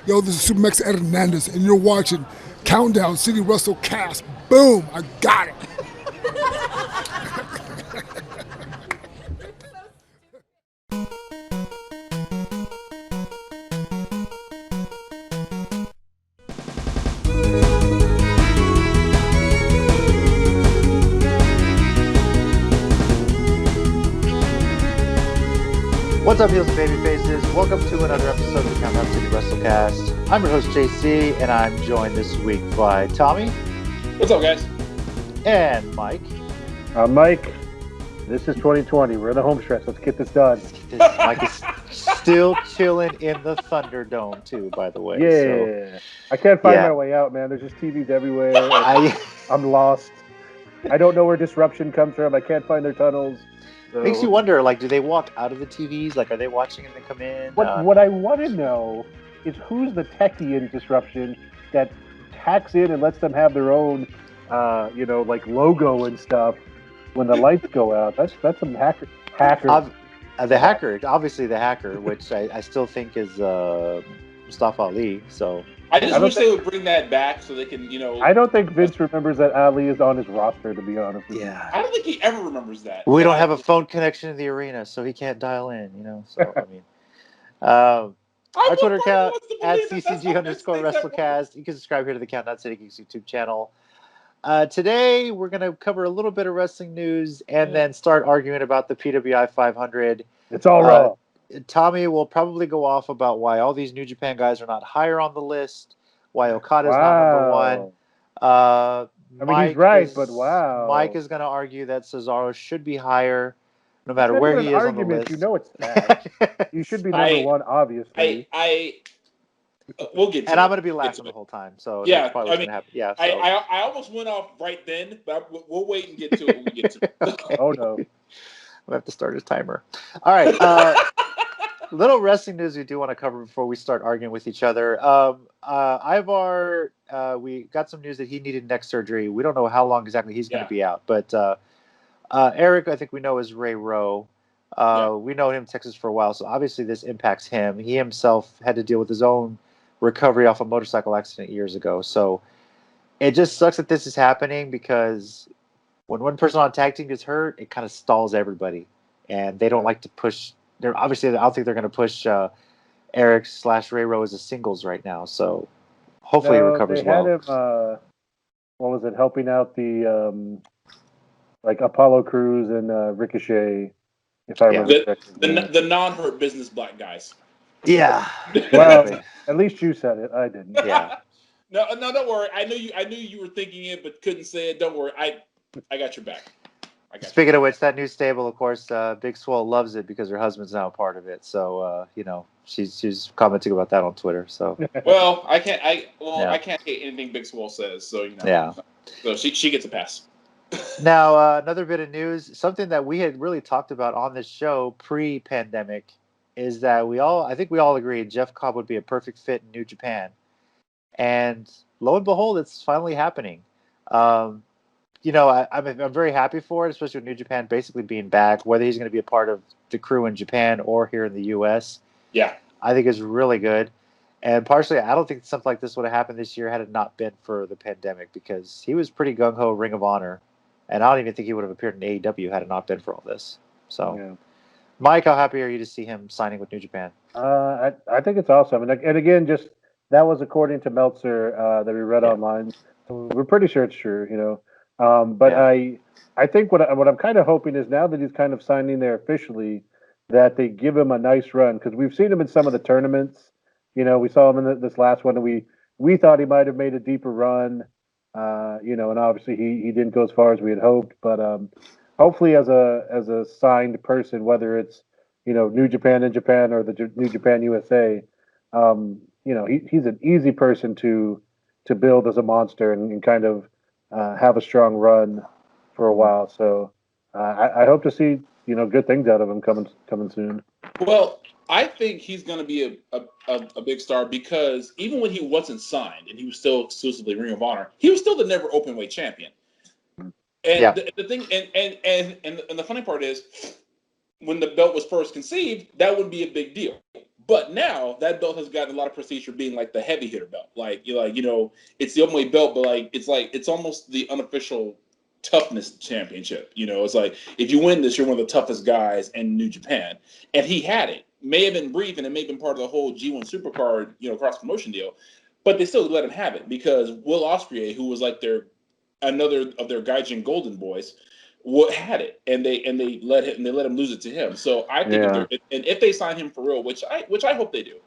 Yo, this is Super Max Hernandez, and you're watching Countdown City WrestleCast. Boom! I got it. What's up, heels and baby faces? Welcome to another episode of the Countdown City WrestleCast. I'm your host, JC, and I'm joined this week by Tommy. What's up, guys? And Mike. Mike, this is 2020. We're in the home stretch. Let's get this done. Mike is still chilling in the Thunderdome, too, by the way. Yeah. So, I can't find my way out, man. There's just TVs everywhere. I'm lost. I don't know where disruption comes from. I can't find their tunnels. So. Makes you wonder, like, do they walk out of the TVs? Like, are they watching and they come in? What I want to know is who's the techie in Disruption that hacks in and lets them have their own, like logo and stuff when the lights go out. That's some hacker. The hacker, obviously the hacker, which I still think is Mustafa Ali. So I just wish they would bring that back so they can, I don't think Vince remembers that Ali is on his roster, to be honest with you. I don't think he ever remembers that. We don't have a phone connection in the arena, so he can't dial in, So, I mean. Our Twitter account, at @CCG_WrestleCast. You can subscribe here to the Countdown City Geeks YouTube channel. Today, we're going to cover a little bit of wrestling news and then start arguing about the PWI 500. It's all raw. Tommy will probably go off about why all these New Japan guys are not higher on the list, why Okada's not number one. He's right, but wow. Mike is going to argue that Cesaro should be higher, no matter where he is on the list. You know it's bad. You should be number one, obviously. We'll get to it. And I'm going to be laughing the whole time, so that's probably what's going to happen. Yeah, so. I almost went off right then, but we'll wait and get to it when we get to it. Oh, no. We have to start his timer. All right. Little wrestling news we do want to cover before we start arguing with each other. Ivar, we got some news that he needed neck surgery. We don't know how long exactly he's going to be out, but Eric, I think we know, is Ray Rowe. We know him in Texas for a while, so obviously this impacts him. He himself had to deal with his own recovery off a motorcycle accident years ago. So it just sucks that this is happening because when one person on a tag team gets hurt, it kind of stalls everybody, and they don't like to push. I don't think they're going to push Eric/Ray Rowe as a singles right now. So hopefully he recovers well. They had him, what was it, helping out the Apollo Crews and Ricochet, if I remember correctly. The non-hurt business black guys. Yeah. Well, at least you said it. I didn't. Yeah. No, don't worry. I knew you were thinking it, but couldn't say it. Don't worry. I got your back. Speaking of which, that new stable, of course, Big Swole loves it because her husband's now a part of it. So, she's commenting about that on Twitter. So, well, I can't hate anything Big Swole says. So, yeah. So she gets a pass. Now, another bit of news, something that we had really talked about on this show pre-pandemic, is that I think we all agreed Jeff Cobb would be a perfect fit in New Japan, and lo and behold, it's finally happening. I'm very happy for it, especially with New Japan basically being back, whether he's going to be a part of the crew in Japan or here in the U.S. Yeah. I think it's really good. And partially, I don't think something like this would have happened this year had it not been for the pandemic, because he was pretty gung-ho Ring of Honor, and I don't even think he would have appeared in AEW had it not been for all this. So, Mike, how happy are you to see him signing with New Japan? I think it's awesome. And again, just that was according to Meltzer that we read online. So we're pretty sure it's true, I think what I'm kind of hoping is now that he's kind of signing there officially, that they give him a nice run, because we've seen him in some of the tournaments. We saw him in this last one, and we thought he might have made a deeper run, and obviously he didn't go as far as we had hoped. But hopefully, as a signed person, whether it's New Japan in Japan or the New Japan USA, he's an easy person to build as a monster and kind of have a strong run for a while. So I hope to see good things out of him coming soon. Well, I think he's going to be a big star, because even when he wasn't signed and he was still exclusively Ring of Honor, he was still the never openweight champion. And the thing, and the funny part is, when the belt was first conceived, that would be a big deal. But now that belt has gotten a lot of prestige for being like the heavy hitter belt. It's the openweight belt, but it's almost the unofficial toughness championship. It's like if you win this, you're one of the toughest guys in New Japan. And he had it. May have been brief, and it may have been part of the whole G1 Supercard, cross promotion deal, but they still let him have it because Will Ospreay, who was like another of their Gaijin Golden Boys, had it, and they let him lose it to him. So I think if they sign him for real, which I hope they do,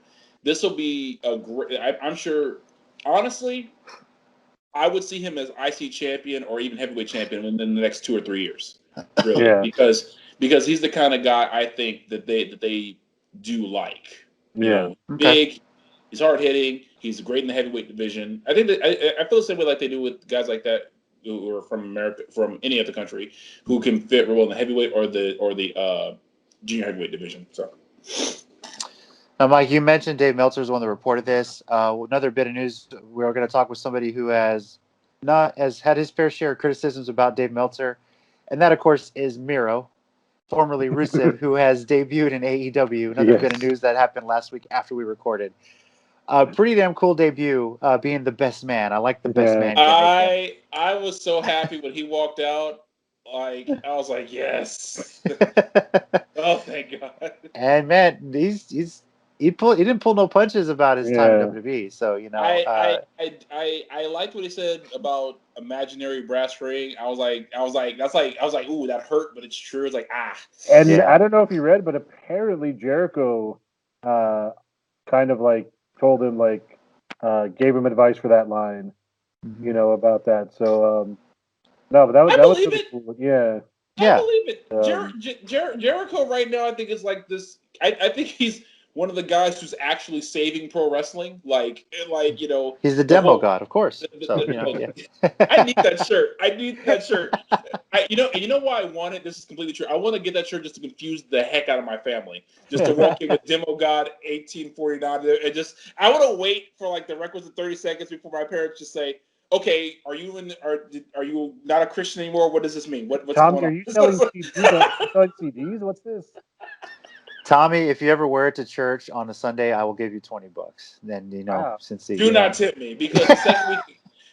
this will be a great. I'm sure, honestly, I would see him as IC champion or even heavyweight champion in the next 2 or 3 years, really, because he's the kind of guy I think that they do like. Big, he's hard hitting, he's great in the heavyweight division. I think that I feel the same way like they do with guys like that who are from America, from any other country, who can fit real well in the heavyweight or the junior heavyweight division. So, now, Mike, you mentioned Dave Meltzer is the one that reported this. Another bit of news: we're going to talk with somebody who has had his fair share of criticisms about Dave Meltzer, and that, of course, is Miro, formerly Rusev, who has debuted in AEW. Another bit of news that happened last week after we recorded. Pretty damn cool debut, being the best man. I like the best man. I was so happy when he walked out. I was like, yes. Oh, thank God. And man, he didn't pull no punches about his time in WWE. So I liked what he said about imaginary brass ring. I was like, ooh, that hurt, but it's true. It's like And I don't know if you read, but apparently Jericho, kind of like told him gave him advice for that line, about that. So no, but that was really cool. Yeah. I believe it. Jericho right now, I think is like this. I think he's one of the guys who's actually saving pro wrestling. He's the demo god, of course. I need that shirt. You know why I want it? This is completely true. I want to get that shirt just to confuse the heck out of my family. Just to walk in with Demo God 1849, and I want to wait for the requisite 30 seconds before my parents just say, "Okay, are you not a Christian anymore? What does this mean? What's Tommy, going on?" are you selling CDs? What's this? Tommy, if you ever wear it to church on a Sunday, I will give you $20. Then since do not tip me because the second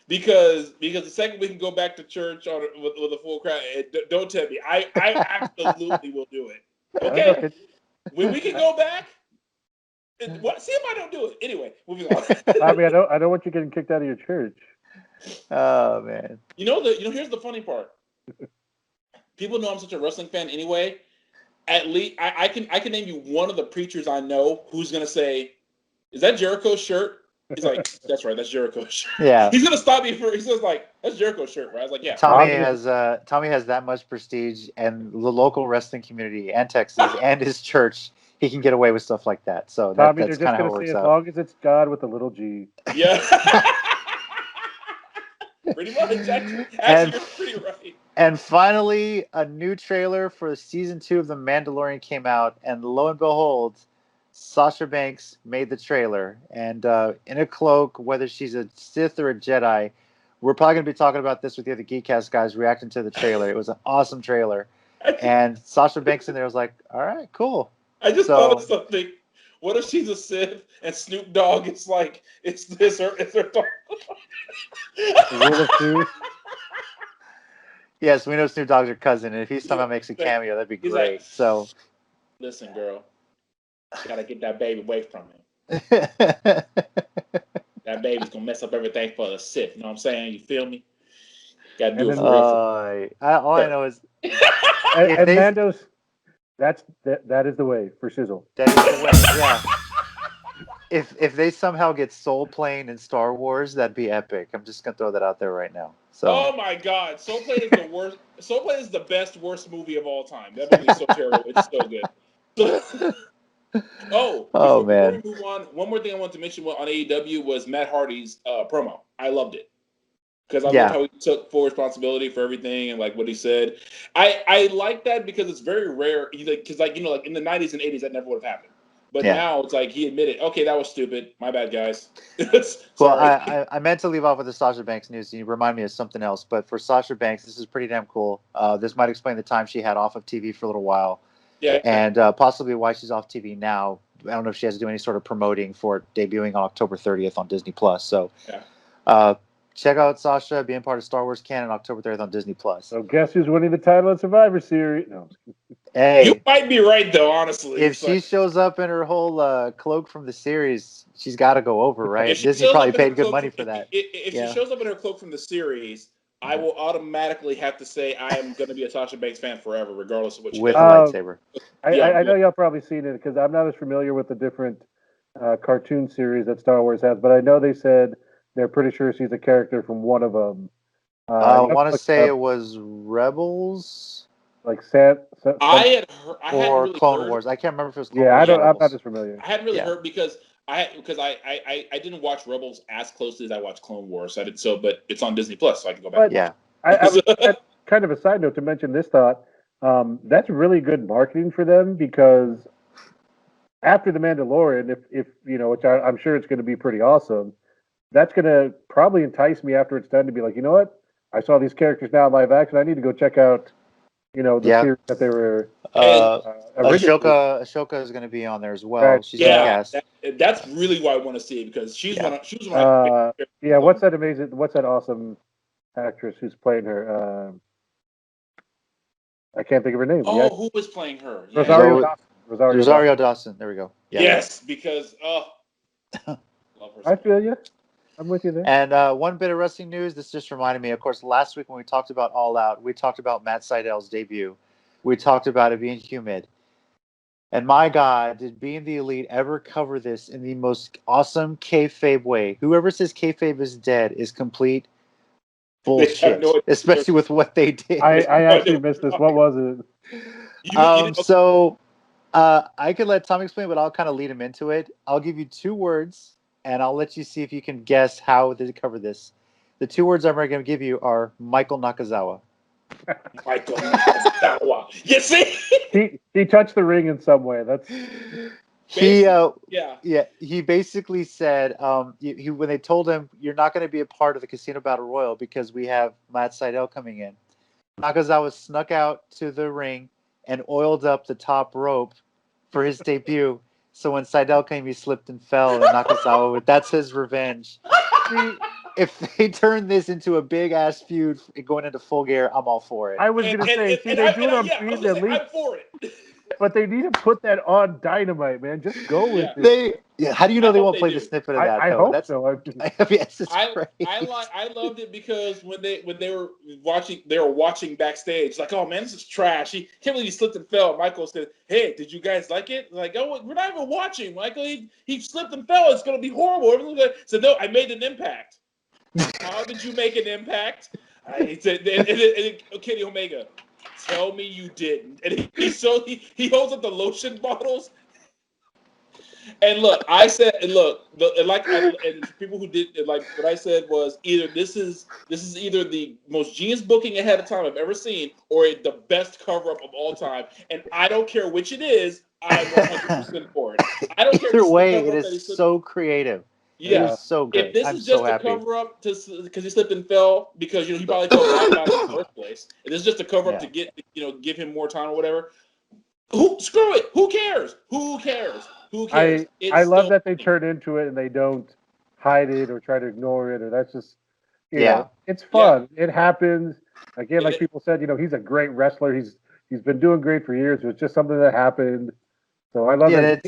the second we can go back to church with a full crowd, don't tip me. I absolutely will do it. Okay, when we can go back. What? See if I don't do it. Anyway, moving on. Tommy, I don't want you getting kicked out of your church. Oh man. Here's the funny part. People know I'm such a wrestling fan anyway. At least I can name you one of the preachers I know who's gonna say, "Is that Jericho's shirt?" He's like, "That's right, that's Jericho's shirt." Yeah. He's gonna stop me he's just like, "That's Jericho's shirt," right? I was like, "Yeah." Tommy has that much prestige, and the local wrestling community and Texas and his church, he can get away with stuff like that. So Tommy, that's kind of how it works as out. long as it's God with a little G. Yeah. Pretty much. Actually, you're pretty right. And finally, a new trailer for season 2 of The Mandalorian came out, and lo and behold, Sasha Banks made the trailer. And in a cloak, whether she's a Sith or a Jedi, we're probably going to be talking about this with the other Geekcast guys reacting to the trailer. It was an awesome trailer. And Sasha Banks in there was like, all right, cool. I just thought of something. What if she's a Sith and Snoop Dogg is like, it's her dog? Yes, we know Snoop Dogg's your cousin, and if he somehow makes a cameo, that'd be great. So, listen, girl, you gotta get that baby away from him. That baby's gonna mess up everything for the Sith. You know what I'm saying? You feel me? Gotta do it for real. All I know is, and Nando's. That is the way for Shizzle. That is the way, yeah. If they somehow get Soul Plane in Star Wars, that'd be epic. I'm just gonna throw that out there right now. So. Oh my God, Soul Plane is the worst. Soul Plane is the best worst movie of all time. That movie is so terrible. It's so good. Before we move on, one more thing I want to mention on AEW was Matt Hardy's promo. I loved it because I loved how he took full responsibility for everything and what he said. I like that because it's very rare. Because in the 90s and 80s that never would have happened. But now it's he admitted, okay, that was stupid. My bad, guys. Well, I meant to leave off with the Sasha Banks news. You remind me of something else. But for Sasha Banks, this is pretty damn cool. This might explain the time she had off of TV for a little while. Yeah. And possibly why she's off TV now don't know if she has to do any sort of promoting for it debuting on October 30th on Disney Plus. So, Yeah. check out Sasha being part of Star Wars canon October 30th on Disney Plus. So guess who's winning the title of Survivor Series? No. Hey, You might be right though, honestly. if she shows up in her whole cloak from the series, she's got to go over, right? Disney probably paid good money for that. If she shows up in her cloak from the series, I will automatically have to say I am going to be a Sasha Banks fan forever, regardless of what she With does. a lightsaber. I know y'all probably seen it because I'm not as familiar with the different cartoon series that Star Wars has, but I know they said they're pretty sure she's a character from one of them. I want to say it was Rebels. Like Sam, I hadn't really Clone heard. Wars. I can't remember if it was Clone yeah, Wars. I'm not as familiar. I hadn't really heard because I didn't watch Rebels as closely as I watched Clone Wars. So I did so, but it's on Disney Plus, so I can go back. But, yeah, I was kind of a side note to mention this thought. That's really good marketing for them because after the Mandalorian, if you know, which I'm sure it's going to be pretty awesome, that's going to probably entice me after it's done to be like, you know what, I saw these characters now in live action. I need to go check out, you know, the series that they were. Ashoka is going to be on there as well. Right. She's cast. That's really why I want to see it because she was one of my favorite. Yeah, what's that awesome actress who's playing her? I can't think of her name. Oh, who was playing her? Yeah. Rosario Dawson. There we go. Yeah. Yes, because love her. I feel you. I'm with you there. And one bit of wrestling news. This just reminded me. Of course, last week when we talked about All Out, we talked about Matt Sydal's debut. We talked about it being humid. And my God, did Being the Elite ever cover this in the most awesome kayfabe way? Whoever says kayfabe is dead is complete bullshit, especially with what they did. I actually missed this. What was it? So I could let Tom explain, but I'll kind of lead him into it. I'll give you 2 words, and I'll let you see if you can guess how they cover this. The 2 words I'm going to give you are Michael Nakazawa. Michael Nakazawa. You see? He touched the ring in some way. That's he basically said when they told him you're not going to be a part of the Casino Battle Royal because we have Matt Sydal coming in, Nakazawa snuck out to the ring and oiled up the top rope for his debut. So when Sydal came, he slipped and fell, and Nakazawa, that's his revenge. If they turn this into a big ass feud going into Full Gear, I'm all for it. I was going to say, they do it on Being the Elite. I'm for it. But they need to put that on Dynamite, man. Just go with it. How do you know they won't play the snippet of that? I hope so. I loved it because when they were watching backstage, like, oh man, this is trash. He can't believe he slipped and fell. Michael said, "Hey, did you guys like it?" Like, oh, we're not even watching. Michael, he slipped and fell. It's gonna be horrible. Everyone's gonna say, "No, I made an impact." How did you make an impact? He said, and Kenny Omega, tell me you didn't. And he holds up the lotion bottles. And look, I said, and people who did like what I said was either this is either the most genius booking ahead of time I've ever seen, or the best cover up of all time. And I don't care which it is, I'm 100% for it. I don't care. Either way, it is so creative. Yeah, it is so good. If this is just a cover up because he slipped and fell because he probably fell back in the first place, and this is just a cover up to get give him more time or whatever. Screw it. Who cares? Who cares? I love that they turn into it and they don't hide it or try to ignore it, or that's just you know, it's fun. It happens. Again, like people said, he's a great wrestler. He's been doing great for years. It was just something that happened. So I love that.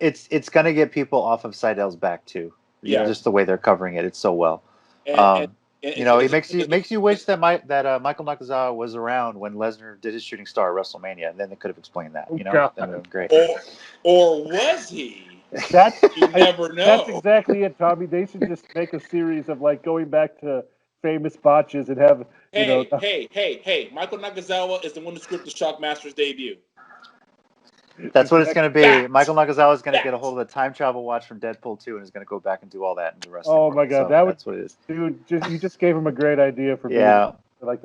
It's gonna get people off of Sydal's back too. Yeah, just the way they're covering it. It's so well. It makes you wish that Michael Nakazawa was around when Lesnar did his shooting star at WrestleMania, and then they could have explained that. That would have been great. Or was he? You never know. That's exactly it, Tommy. They should just make a series of going back to famous botches and have Hey! Michael Nakazawa is the one who scripted the Shockmaster's debut. That's what it's going to be. Michael Nakazawa is going to get a hold of the time travel watch from Deadpool 2 and is going to go back and do all that in the wrestling. Oh my God, that's what it is. Dude, you just gave him a great idea for the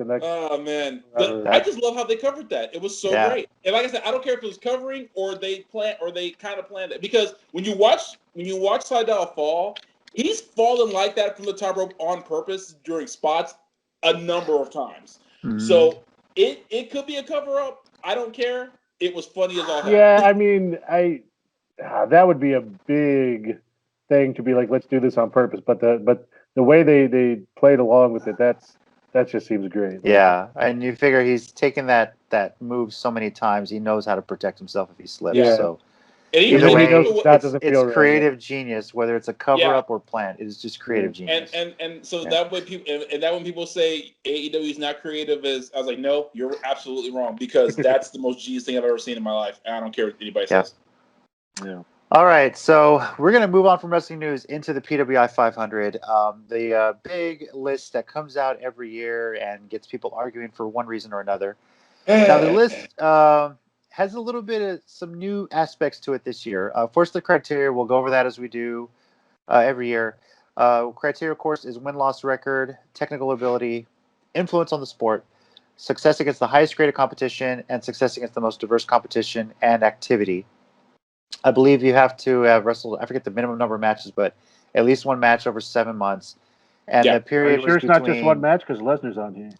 next. Oh man, I just love how they covered that. It was so great. And like I said, I don't care if it was covering or they kind of planned it, because when you watch Sydal fall, he's fallen like that from the top rope on purpose during spots a number of times. Mm-hmm. So it could be a cover up. I don't care. It was funny as all hell. Yeah, I mean, that would be a big thing to be like, let's do this on purpose. But the way they played along with it, that just seems great. Yeah, and you figure he's taken that move so many times, he knows how to protect himself if he slips. Yeah. So And either he way, knows that doesn't it's feel right. creative genius, whether it's a cover up or plant. It is just creative genius. And so that way people and that when people say AEW is not creative, I was like, no, you're absolutely wrong, because that's the most genius thing I've ever seen in my life. And I don't care what anybody says. Yeah. All right, so we're going to move on from wrestling news into the PWI 500, the big list that comes out every year and gets people arguing for one reason or another. Now, the list has a little bit of some new aspects to it this year. First, the criteria. We'll go over that as we do every year. Criteria, of course, is win-loss record, technical ability, influence on the sport, success against the highest grade of competition, and success against the most diverse competition and activity. I believe you have to have wrestled, I forget the minimum number of matches, but at least one match over 7 months. And the period Are you sure was it's not just one match? Because Lesnar's on here.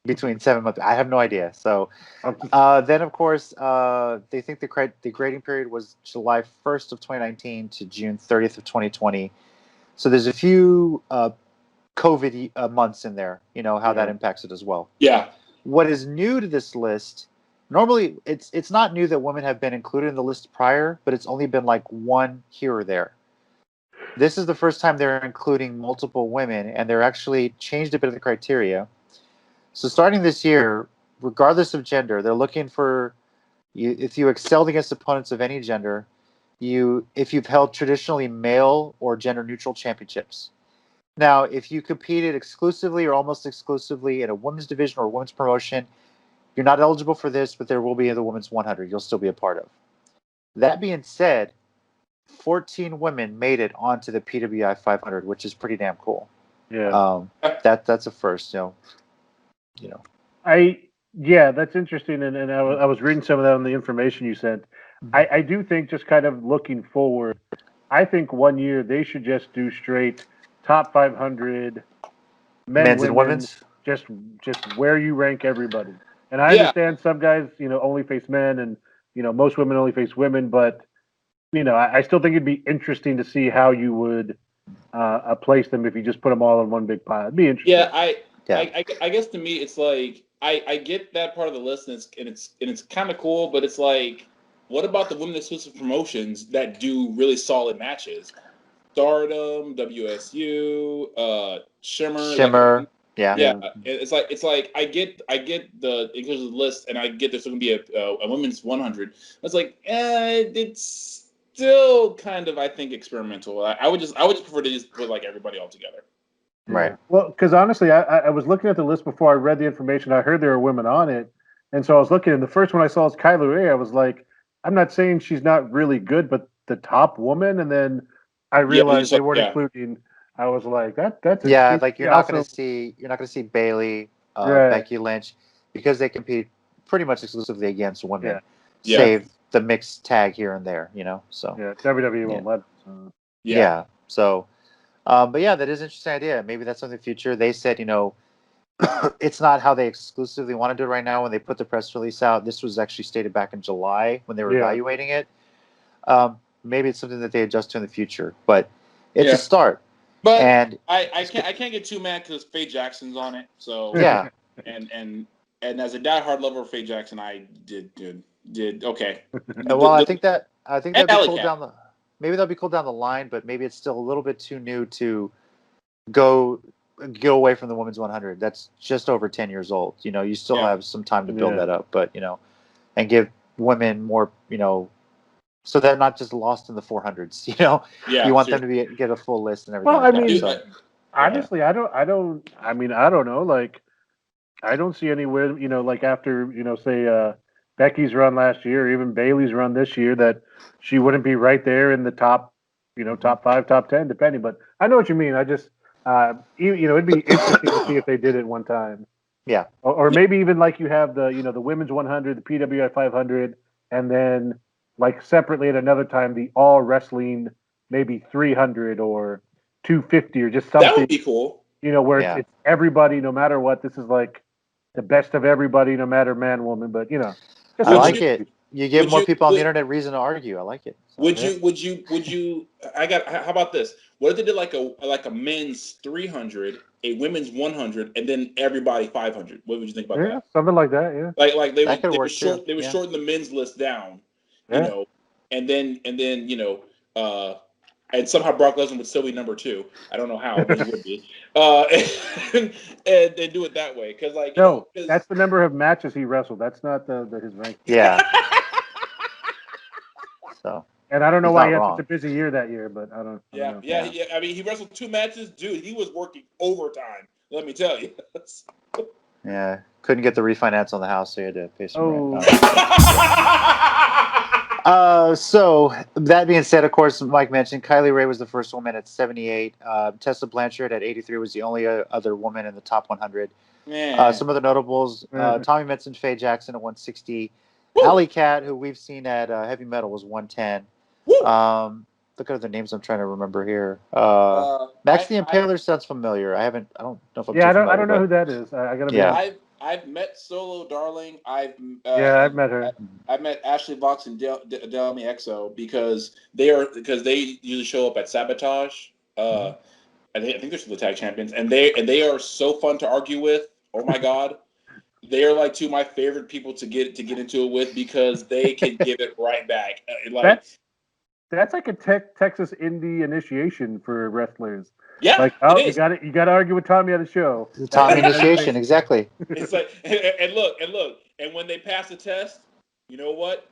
Between 7 months. I have no idea. So then, of course, they think the grading period was July 1st of 2019 to June 30th of 2020. So there's a few COVID months in there, how that impacts it as well. Yeah. What is new to this list, normally it's not new that women have been included in the list prior, but it's only been like one here or there. This is the first time they're including multiple women, and they're actually changed a bit of the criteria. So starting this year, regardless of gender, they're looking for you if you excelled against opponents of any gender, if you've held traditionally male or gender neutral championships. Now, if you competed exclusively or almost exclusively in a women's division or a women's promotion, you're not eligible for this, but there will be in the women's 100. You'll still be a part of. That being said, 14 women made it onto the PWI 500, which is pretty damn cool. Yeah. That's a first, That's interesting, and I was reading some of that on the information you sent. I do think, just kind of looking forward, I think one year they should just do straight top 500 men's and women's, just where you rank everybody. And I understand some guys, only face men, and most women only face women, but I still think it'd be interesting to see how you would place them if you just put them all in one big pile. It'd be interesting. I guess to me it's like I get that part of the list, and it's kind of cool, but it's like, what about the women exclusive promotions that do really solid matches? Stardom, WSU, Shimmer. It's like I get the inclusion of the list, and I get there's going to be a women's 100. It's like it's still kind of, I think, experimental. I would just prefer to just put like everybody all together. Right. Well, because honestly, I was looking at the list before I read the information. I heard there were women on it, and so I was looking. And the first one I saw was Kylie Ray. I was like, I'm not saying she's not really good, but the top woman. And then I realized they weren't including. I was like, that's like you're not going to see Bailey, Becky Lynch, because they compete pretty much exclusively against women. Save the mixed tag here and there, So WWE won't let them. So. But yeah, that is an interesting idea. Maybe that's something in the future. They said, it's not how they exclusively want to do it right now. When they put the press release out, this was actually stated back in July when they were evaluating it. Maybe it's something that they adjust to in the future, but it's a start. But I can't get too mad because Faye Jackson's on it. So and as a diehard lover of Faye Jackson, I did okay. Well, I think that'd be cool down the. Maybe that'll be cool down the line, but maybe it's still a little bit too new to go away from the women's 100. That's just over 10 years old. You still have some time to build that up, but and give women more, so they're not just lost in the 400s. You want them to get a full list and everything. Well, honestly, I don't know. Like, I don't see anywhere, like after, say, Becky's run last year, or even Bailey's run this year, that she wouldn't be right there in the top, top 5, top 10, depending. But I know what you mean. I just, it'd be interesting to see if they did it one time. Yeah. Or maybe even like you have the, the women's 100, the PWI 500, and then like separately at another time, the all wrestling, maybe 300 or 250 or just something. That would be cool. Where it's everybody, no matter what. This is like the best of everybody, no matter man, woman. But, I like it. You give more people on the internet reason to argue. I like it. So, Would you? How about this? What if they did like a men's 300, a women's 100, and then everybody 500? What would you think about that? Something like that. Yeah. Like they That would could work too. they would shorten the men's list down, Yeah. and then and somehow Brock Lesnar would still be number 2. I don't know how, but he would be. And do it that way because that's the number of matches he wrestled. That's not his rank. Yeah. So. And I don't know He's why not he had wrong. such a busy year that year, but I don't know. Yeah. I mean, he wrestled 2 matches, dude. He was working overtime. Let me tell you. Yeah, couldn't get the refinance on the house, so you had to pay some rent. So that being said, of course, Mike mentioned Kylie Ray was the first woman at 78. Tessa Blanchard at 83 was the only other woman in the top 100. Some of the notables: Tommy mentioned Faye Jackson at 160. Alley Cat, who we've seen at Heavy Metal, was 110. Look at the names I'm trying to remember here. Max the Impaler sounds familiar. I don't know if I'm. Yeah, I don't know who that is. I gotta be honest. I've met Solo Darling. I've met her. I've met Ashley Vox and Delmi Exo because they usually show up at Sabotage. I think they're still the tag champions, and they are so fun to argue with. Oh my god. They are like 2 of my favorite people to get into it with because they can give it right back. That's like a Texas indie initiation for wrestlers. Yeah, like you got to argue with Tommy at a show. The Tommy initiation, exactly. It's like and look, and when they pass the test, you know what?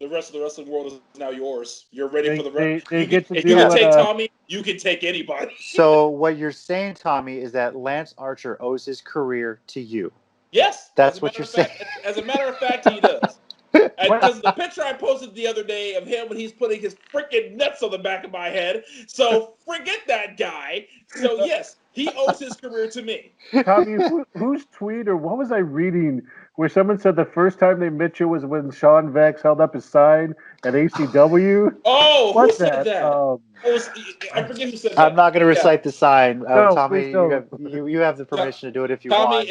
The rest of the wrestling world is now yours. You're ready for the rest. If you can take Tommy, you can take anybody. So what you're saying, Tommy, is that Lance Archer owes his career to you. Yes, that's what you're saying. As a matter of fact, he does. Because the picture I posted the other day of him when he's putting his freaking nuts on the back of my head. So forget that guy. So yes, he owes his career to me. Tommy, whose tweet or what was I reading where someone said the first time they met you was when Sean Vex held up his sign at ACW? Oh, what's who said that? I forget who said that. I'm not going to recite the sign. No, Tommy, you have the permission to do it if you Tommy want.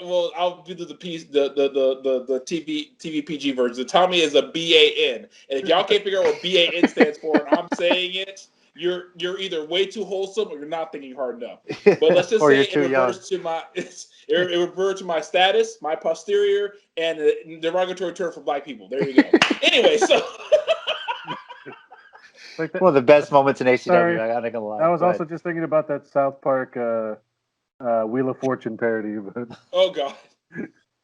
Well, I'll do the piece, the TV PG version. Tommy is a BAN, and if y'all can't figure out what BAN stands for, and I'm saying it, you're either way too wholesome or you're not thinking hard enough. But let's just say it refers to my status, my posterior, and a derogatory term for black people. There you go. Anyway, so. One of the best moments in ACW. I'm not gonna lie. I was also just thinking about that South Park Wheel of Fortune parody. But... Oh God,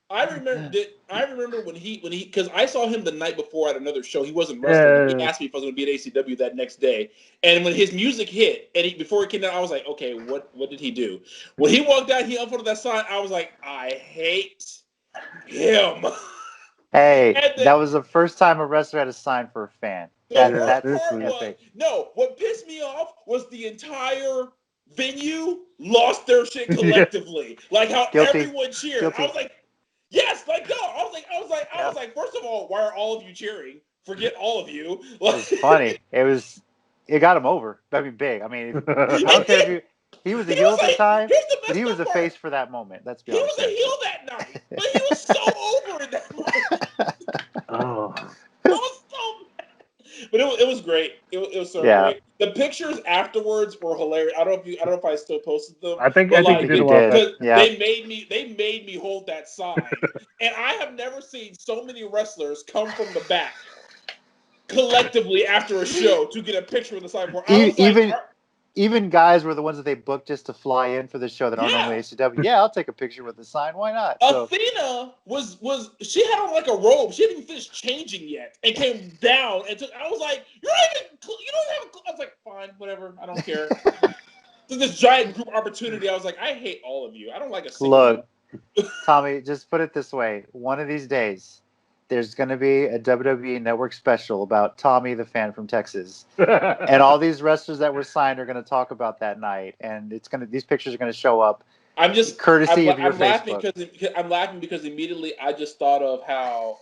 I remember when he because I saw him the night before at another show. He wasn't wrestling. He asked me if I was going to be at ACW that next day. And when his music hit and before he came down, I was like, okay, what did he do? When he walked out, he unfolded that sign. I was like, I hate him. Hey, that was the first time a wrestler had a sign for a fan. That's epic. No, what pissed me off was the entire venue lost their shit collectively. Like how everyone cheered. I was like, yes, like no. I was like, first of all, why are all of you cheering? Forget all of you. It was funny. It got him over. I mean, big. I mean, I don't care if he was a heel at the time, but he was a face for that moment. Let's be honest. He was a heel that night, but he was so over in that moment. Oh. It was so bad. But it was great. It was so great. The pictures afterwards were hilarious. I don't know if I still posted them. I think you did a lot. They made me hold that sign, and I have never seen so many wrestlers come from the back collectively after a show to get a picture with the sign. Even guys were the ones that they booked just to fly in for the show that aren't normally ACW. Yeah, I'll take a picture with the sign. Why not? Athena she had on like a robe. She hadn't even finished changing yet, and came down and took. I was like, you don't have. I was like, fine, whatever. I don't care. So this giant group opportunity. I was like, I hate all of you. I don't like a single. Look, Tommy, just put it this way: one of these days, there's going to be a WWE Network special about Tommy, the fan from Texas, and all these wrestlers that were signed are going to talk about that night, and these pictures are going to show up, I'm just courtesy of your I'm laughing Facebook. because immediately I just thought of how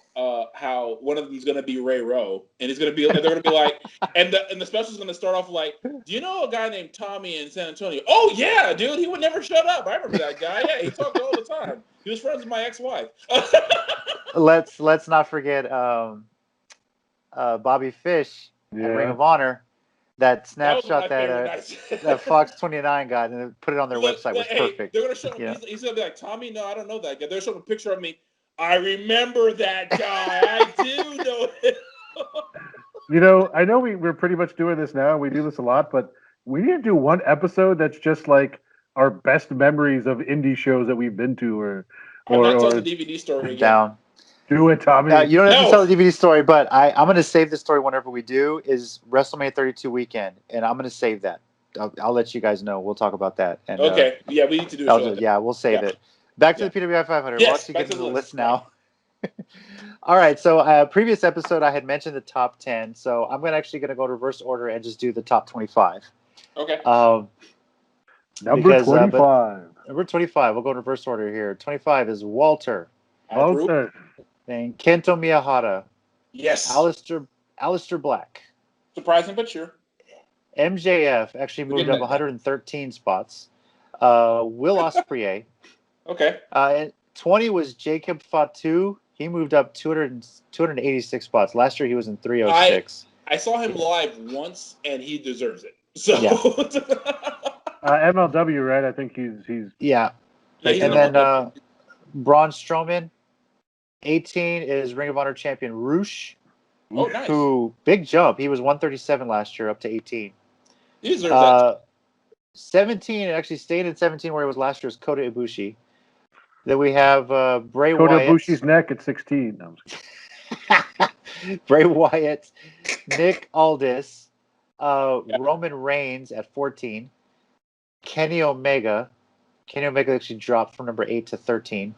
one of them is going to be Ray Rowe, and they're going to be like, and the special is going to start off like, do you know a guy named Tommy in San Antonio? Oh yeah, dude, he would never shut up. I remember that guy. Yeah, he talked all the time. He was friends with my ex-wife. Let's not forget Bobby Fish at Ring of Honor. That snapshot that Fox 29 got and put it on their website was perfect. They're gonna show him. He's gonna be like, Tommy, no, I don't know that guy. They're showing a picture of me. I remember that guy. I do know him. I know we're pretty much doing this now. We do this a lot, but we need to do one episode that's just like our best memories of indie shows that we've been to, or not telling the DVD story again. Down. Do it, Tommy. You don't have to tell the DVD story, but I'm going to save this story whenever we do. Is WrestleMania 32 weekend, and I'm going to save that. I'll let you guys know. We'll talk about that. And, okay. Yeah, we need to do a show. We'll save it. Back to the PWI 500. We'll actually get to the list now. All right. So previous episode, I had mentioned the top 10. So I'm actually going to go to reverse order and just do the top 25. Okay. Number 25. Number 25. We'll go in reverse order here. 25 is Walter. And Kento Miyahara. Yes. Alistair Black. Surprising but sure. MJF actually moved up 113 spots. Will Ospreay. Okay. And 20 was Jacob Fatu. He moved up 286 spots. Last year he was in 306. I saw him live once, and he deserves it. So. Yeah. MLW, right? I think he's. Yeah. And then Braun Strowman. 18 is Ring of Honor champion Roosh. Oh, nice. Who, big jump. He was 137 last year, up to 18. He deserves that. 17, actually stayed in 17 where he was last year, is Kota Ibushi. Then we have Bray Kota Wyatt. Ibushi's neck at 16. Bray Wyatt. Nick Aldis. Roman Reigns at 14. Kenny Omega. Kenny Omega actually dropped from number 8 to 13.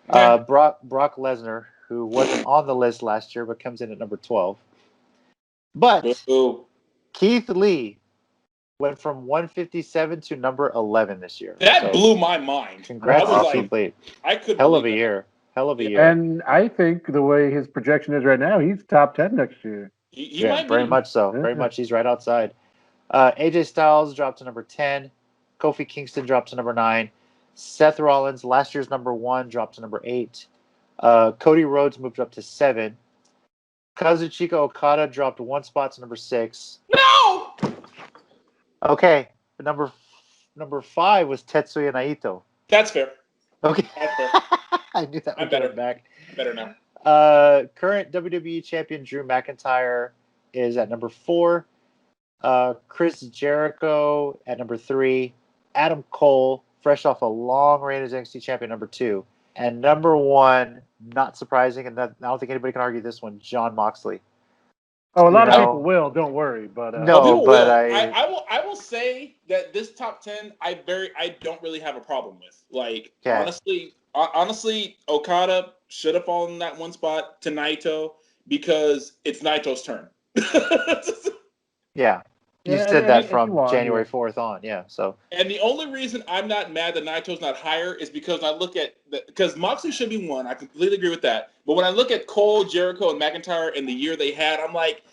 Brock Lesnar, who wasn't on the list last year, but comes in at number 12. But Keith Lee went from 157 to number 11 this year. That blew my mind. Congrats to Keith Lee. Hell of a year. And I think the way his projection is right now, he's top 10 next year. He might very be. much so. Yeah. Very much. He's right outside. AJ Styles dropped to number 10. Kofi Kingston dropped to number 9. Seth Rollins, last year's number 1, dropped to number 8. Cody Rhodes moved up to 7. Kazuchika Okada dropped 1 spot to number 6. No! Okay. Number 5 was Tetsuya Naito. That's fair. Okay. That's fair. I knew that I'm would better. come back. Better now. Current WWE champion Drew McIntyre is at number 4. Chris Jericho at number 3. Adam Cole, fresh off a long reign as NXT champion, number 2. And number 1, not surprising, and I don't think anybody can argue this one, Jon Moxley. Oh, a lot of people will. Don't worry, but I will say that this top 10, I don't really have a problem with. Like honestly, Okada should have fallen that 1 spot to Naito because it's Naito's turn. Yeah. You said that from January 4th on, So, and the only reason I'm not mad that Naito's not higher is because I look at because Moxley should be 1. I completely agree with that. But when I look at Cole, Jericho, and McIntyre and the year they had, I'm like,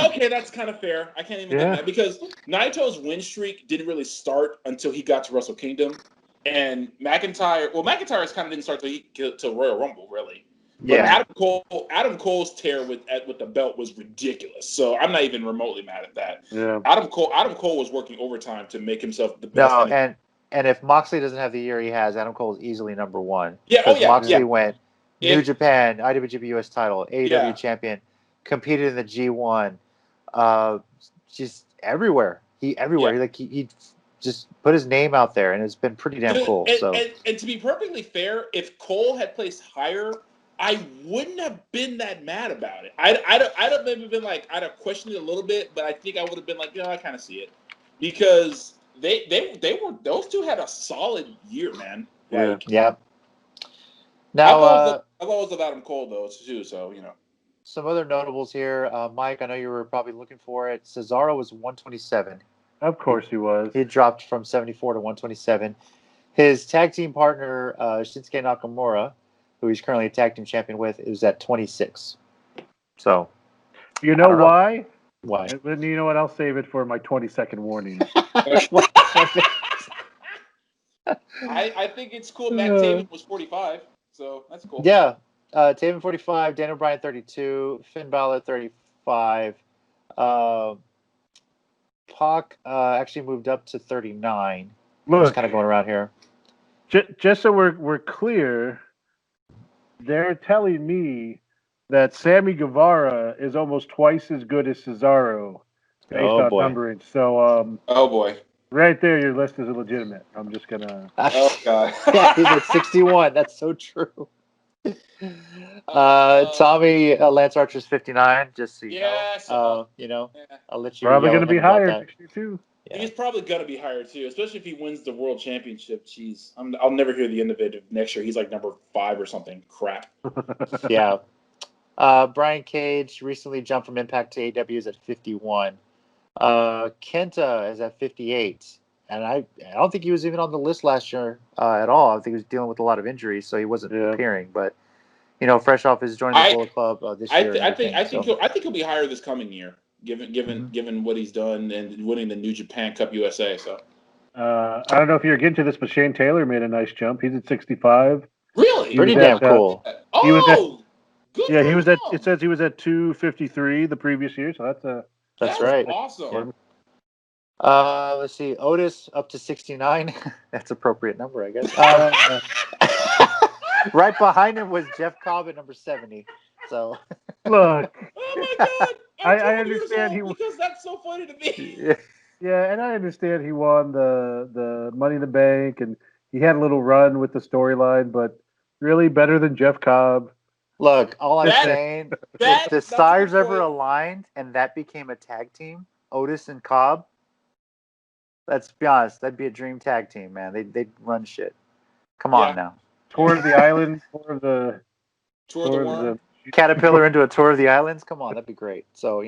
okay, that's kind of fair. I can't even get that because Naito's win streak didn't really start until he got to Wrestle Kingdom, and McIntyre's kind of didn't start till Royal Rumble, really. But Adam Cole's tear with the belt was ridiculous. So I'm not even remotely mad at that. Yeah. Adam Cole was working overtime to make himself the best. No, and if Moxley doesn't have the year he has, Adam Cole is easily number 1. Yeah, Moxley went New Japan, IWGP US title, AEW champion, competed in the G1, just everywhere. He just put his name out there, and it's been pretty damn cool. And to be perfectly fair, if Cole had placed higher, I wouldn't have been that mad about it. I'd have maybe been like, I'd have questioned it a little bit, but I think I would have been like, I kind of see it, because those two had a solid year, man. Yeah. Now, I've always loved Adam Cole though too, so some other notables here. Mike, I know you were probably looking for it. Cesaro was 127. Of course he was. He dropped from 74 to 127. His tag team partner, Shinsuke Nakamura, who he's currently a tag team champion with, is at 26. So, You know why? Why? And you know what? I'll save it for my 20-second warning. I think it's cool. Matt Taven was 45, so that's cool. Yeah. Taven 45, Daniel Bryan 32, Finn Balor 35. Pac actually moved up to 39. Look, just kind of going around here. Just so we're clear, they're telling me that Sammy Guevara is almost twice as good as Cesaro based on numbering. So, oh boy, right there, your list is illegitimate. I'm just gonna. Oh god. Yeah, he's at 61. That's so true. Tommy Lance Archer's 59. Just so you know, I'll let you. Probably going to be higher next year too. Yeah. He's probably going to be higher too, especially if he wins the world championship. Jeez, I'll never hear the end of it. Next year, he's like number 5 or something. Crap. Yeah. Brian Cage recently jumped from Impact to AEW is at 51. Kenta is at 58. And I don't think he was even on the list last year at all. I think he was dealing with a lot of injuries, so he wasn't appearing. But fresh off his joining the Bullet Club this year. I think he'll be higher this coming year, given what he's done and winning the New Japan Cup USA. So I don't know if you're getting to this, but Shane Taylor made a nice jump. He's at 65. Really, pretty damn cool. He was at, good. Yeah, he was at. It says he was at 253 the previous year, so that's right. Awesome. Let's see, Otis up to 69. That's appropriate number, I guess. Right behind him was Jeff Cobb at number 70. So look. Oh my God! I understand because that's so funny to me. Yeah, and I understand he won the Money in the Bank and he had a little run with the storyline, but really better than Jeff Cobb. Look, all I'm saying, if the stars ever aligned and that became a tag team, Otis and Cobb, let's be honest, that'd be a dream tag team, man. They'd run shit. Come on now. Tour of the island, tour of the world. Caterpillar into a tour of the islands. Come on, that'd be great. So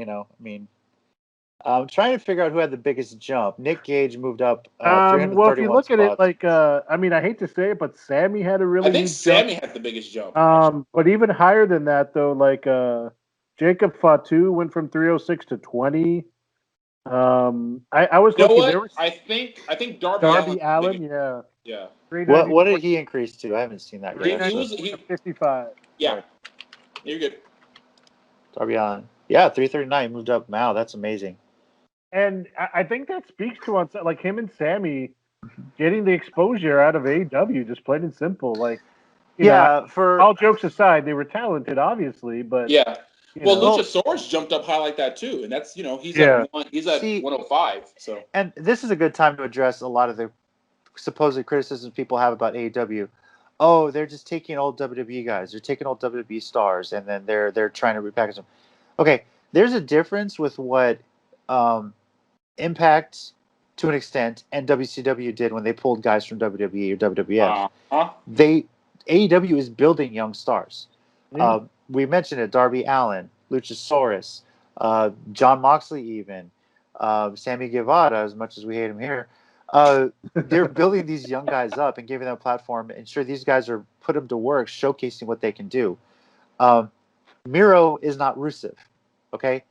I'm trying to figure out who had the biggest jump. Nick Gage moved up. Well, if you look at it, I hate to say it, but Sammy had a really. I think Sammy had the biggest jump. But even higher than that, though, Jacob Fatu went from 306 to 20. I was looking. I think Darby Allin, yeah. What did he increase to? I haven't seen that yet. He was 55. Yeah, you're good. Darby Allin, 339 moved up. Wow, that's amazing. And I think that speaks to like him and Sammy getting the exposure out of AEW, just plain and simple. Like, for all jokes aside, they were talented, obviously, but Luchasaurus jumped up high like that too, and that's he's at 105. So, and this is a good time to address a lot of the supposed criticisms people have about AEW. Oh, they're just taking old WWE guys. They're taking old WWE stars, and then they're trying to repackage them. Okay, there's a difference with what Impact, to an extent, and WCW did when they pulled guys from WWE or WWF. AEW is building young stars. We mentioned it: Darby Allin, Luchasaurus, John Moxley, even Sammy Guevara. As much as we hate him here. They're building these young guys up and giving them a platform. And sure, these guys are put them to work, showcasing what they can do. Miro is not Rusev, okay?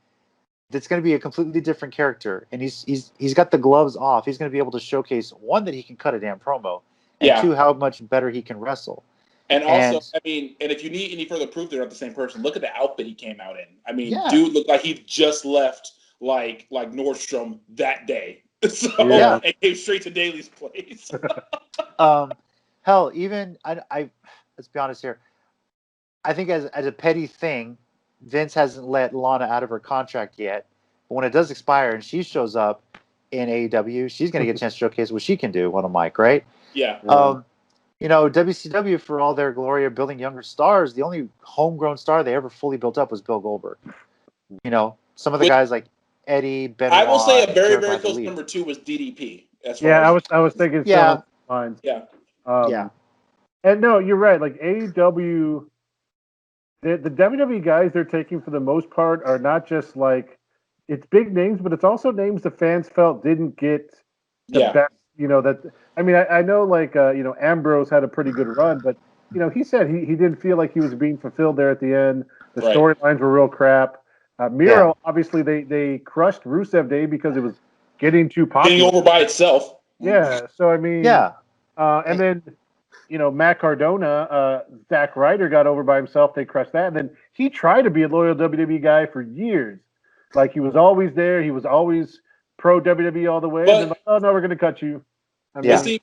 It's going to be a completely different character, and he's got the gloves off. He's going to be able to showcase, one, that he can cut a damn promo, and two, how much better he can wrestle. And also, and if you need any further proof they're not the same person, look at the outfit he came out in. Dude looked like he just left like Nordstrom that day. And came straight to Daly's place. Hell, even I let's be honest here. I think as a petty thing, Vince hasn't let Lana out of her contract yet. But when it does expire and she shows up in AEW, she's going to get a chance to showcase what she can do on a mic, right? Yeah. WCW, for all their glory of building younger stars, the only homegrown star they ever fully built up was Bill Goldberg. Some of the guys like Eddie, Benoit. I will say a very, very close number 2 was DDP. I was thinking. Yeah. And no, you're right. Like AEW, the WWE guys they're taking for the most part are not just like it's big names, but it's also names the fans felt didn't get the best I know like Ambrose had a pretty good run, but he said he didn't feel like he was being fulfilled there at the end. The Right. storylines were real crap. Miro, obviously they crushed Rusev Day because it was getting too popular. Getting over by itself. Yeah, so I mean, and then Matt Cardona, Zack Ryder got over by himself. They crushed that, and then he tried to be a loyal WWE guy for years. Like he was always there. He was always pro WWE all the way. And then like, oh no, we're going to cut you. But see,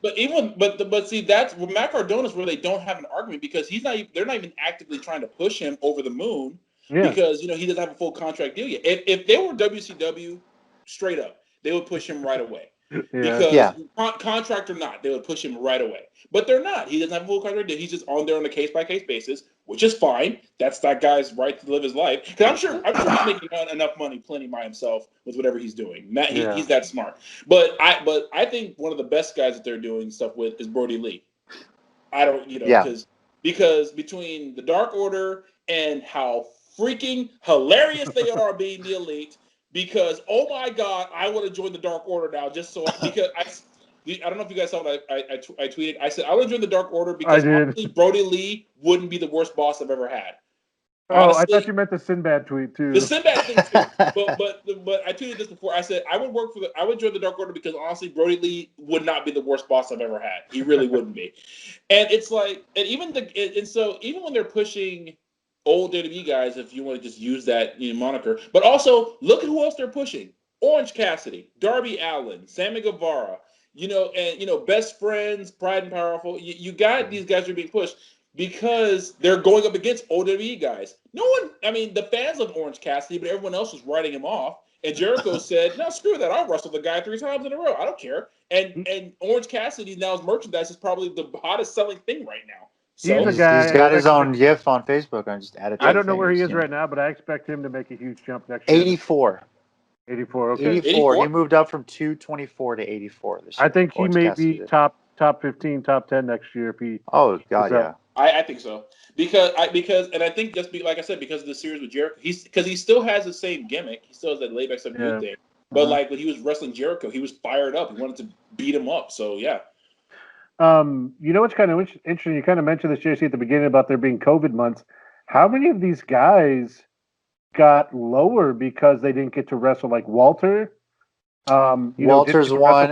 that's with Matt Cardona's where they don't have an argument because they're not even actively trying to push him over the moon because he doesn't have a full contract deal yet. If they were WCW, straight up, they would push him right away. Because contract or not, they would push him right away. But they're not. He doesn't have a full contract deal. He's just on there on a case by case basis, which is fine. That's that guy's right to live his life. Because I'm sure he's making enough money, plenty by himself with whatever he's doing. Matt, he's that smart. But I think one of the best guys that they're doing stuff with is Brody Lee. I don't, because between the Dark Order and how freaking hilarious they are being the Elite. Because oh my God, I want to join the Dark Order now because I don't know if you guys saw what I tweeted. I said I want to join the Dark Order because honestly, Brody Lee wouldn't be the worst boss I've ever had. Honestly, I thought you meant the Sinbad tweet too. The Sinbad thing too. but I tweeted this before. I said I would join the Dark Order because honestly, Brody Lee would not be the worst boss I've ever had. He really wouldn't be. And it's like, and even when they're pushing old WWE guys, if you want to just use that moniker. But also, look at who else they're pushing. Orange Cassidy, Darby Allin, Sammy Guevara, and Best Friends, Pride and Powerful. You got these guys who are being pushed because they're going up against old WWE guys. The fans of Orange Cassidy, but everyone else was writing him off. And Jericho said, no, screw that. I'll wrestle the guy 3 times in a row. I don't care. And Orange Cassidy now's merchandise is probably the hottest selling thing right now. So he's got his own GIF on Facebook. I just added. I don't know where he is right now, but I expect him to make a huge jump next year. 84. 84. Okay. 84. He moved up from 224 to 84 this year. I think he may be top 15, top 10 next year if he. Oh God, yeah. I think so because I think just like I said because of the series with Jericho, he still has the same gimmick. He still has that laid back stuff good thing. But like when he was wrestling Jericho, he was fired up. He wanted to beat him up. So yeah. What's kind of interesting? You kind of mentioned this, JC, at the beginning about there being COVID months. How many of these guys got lower because they didn't get to wrestle? Like Walter, Walter's one.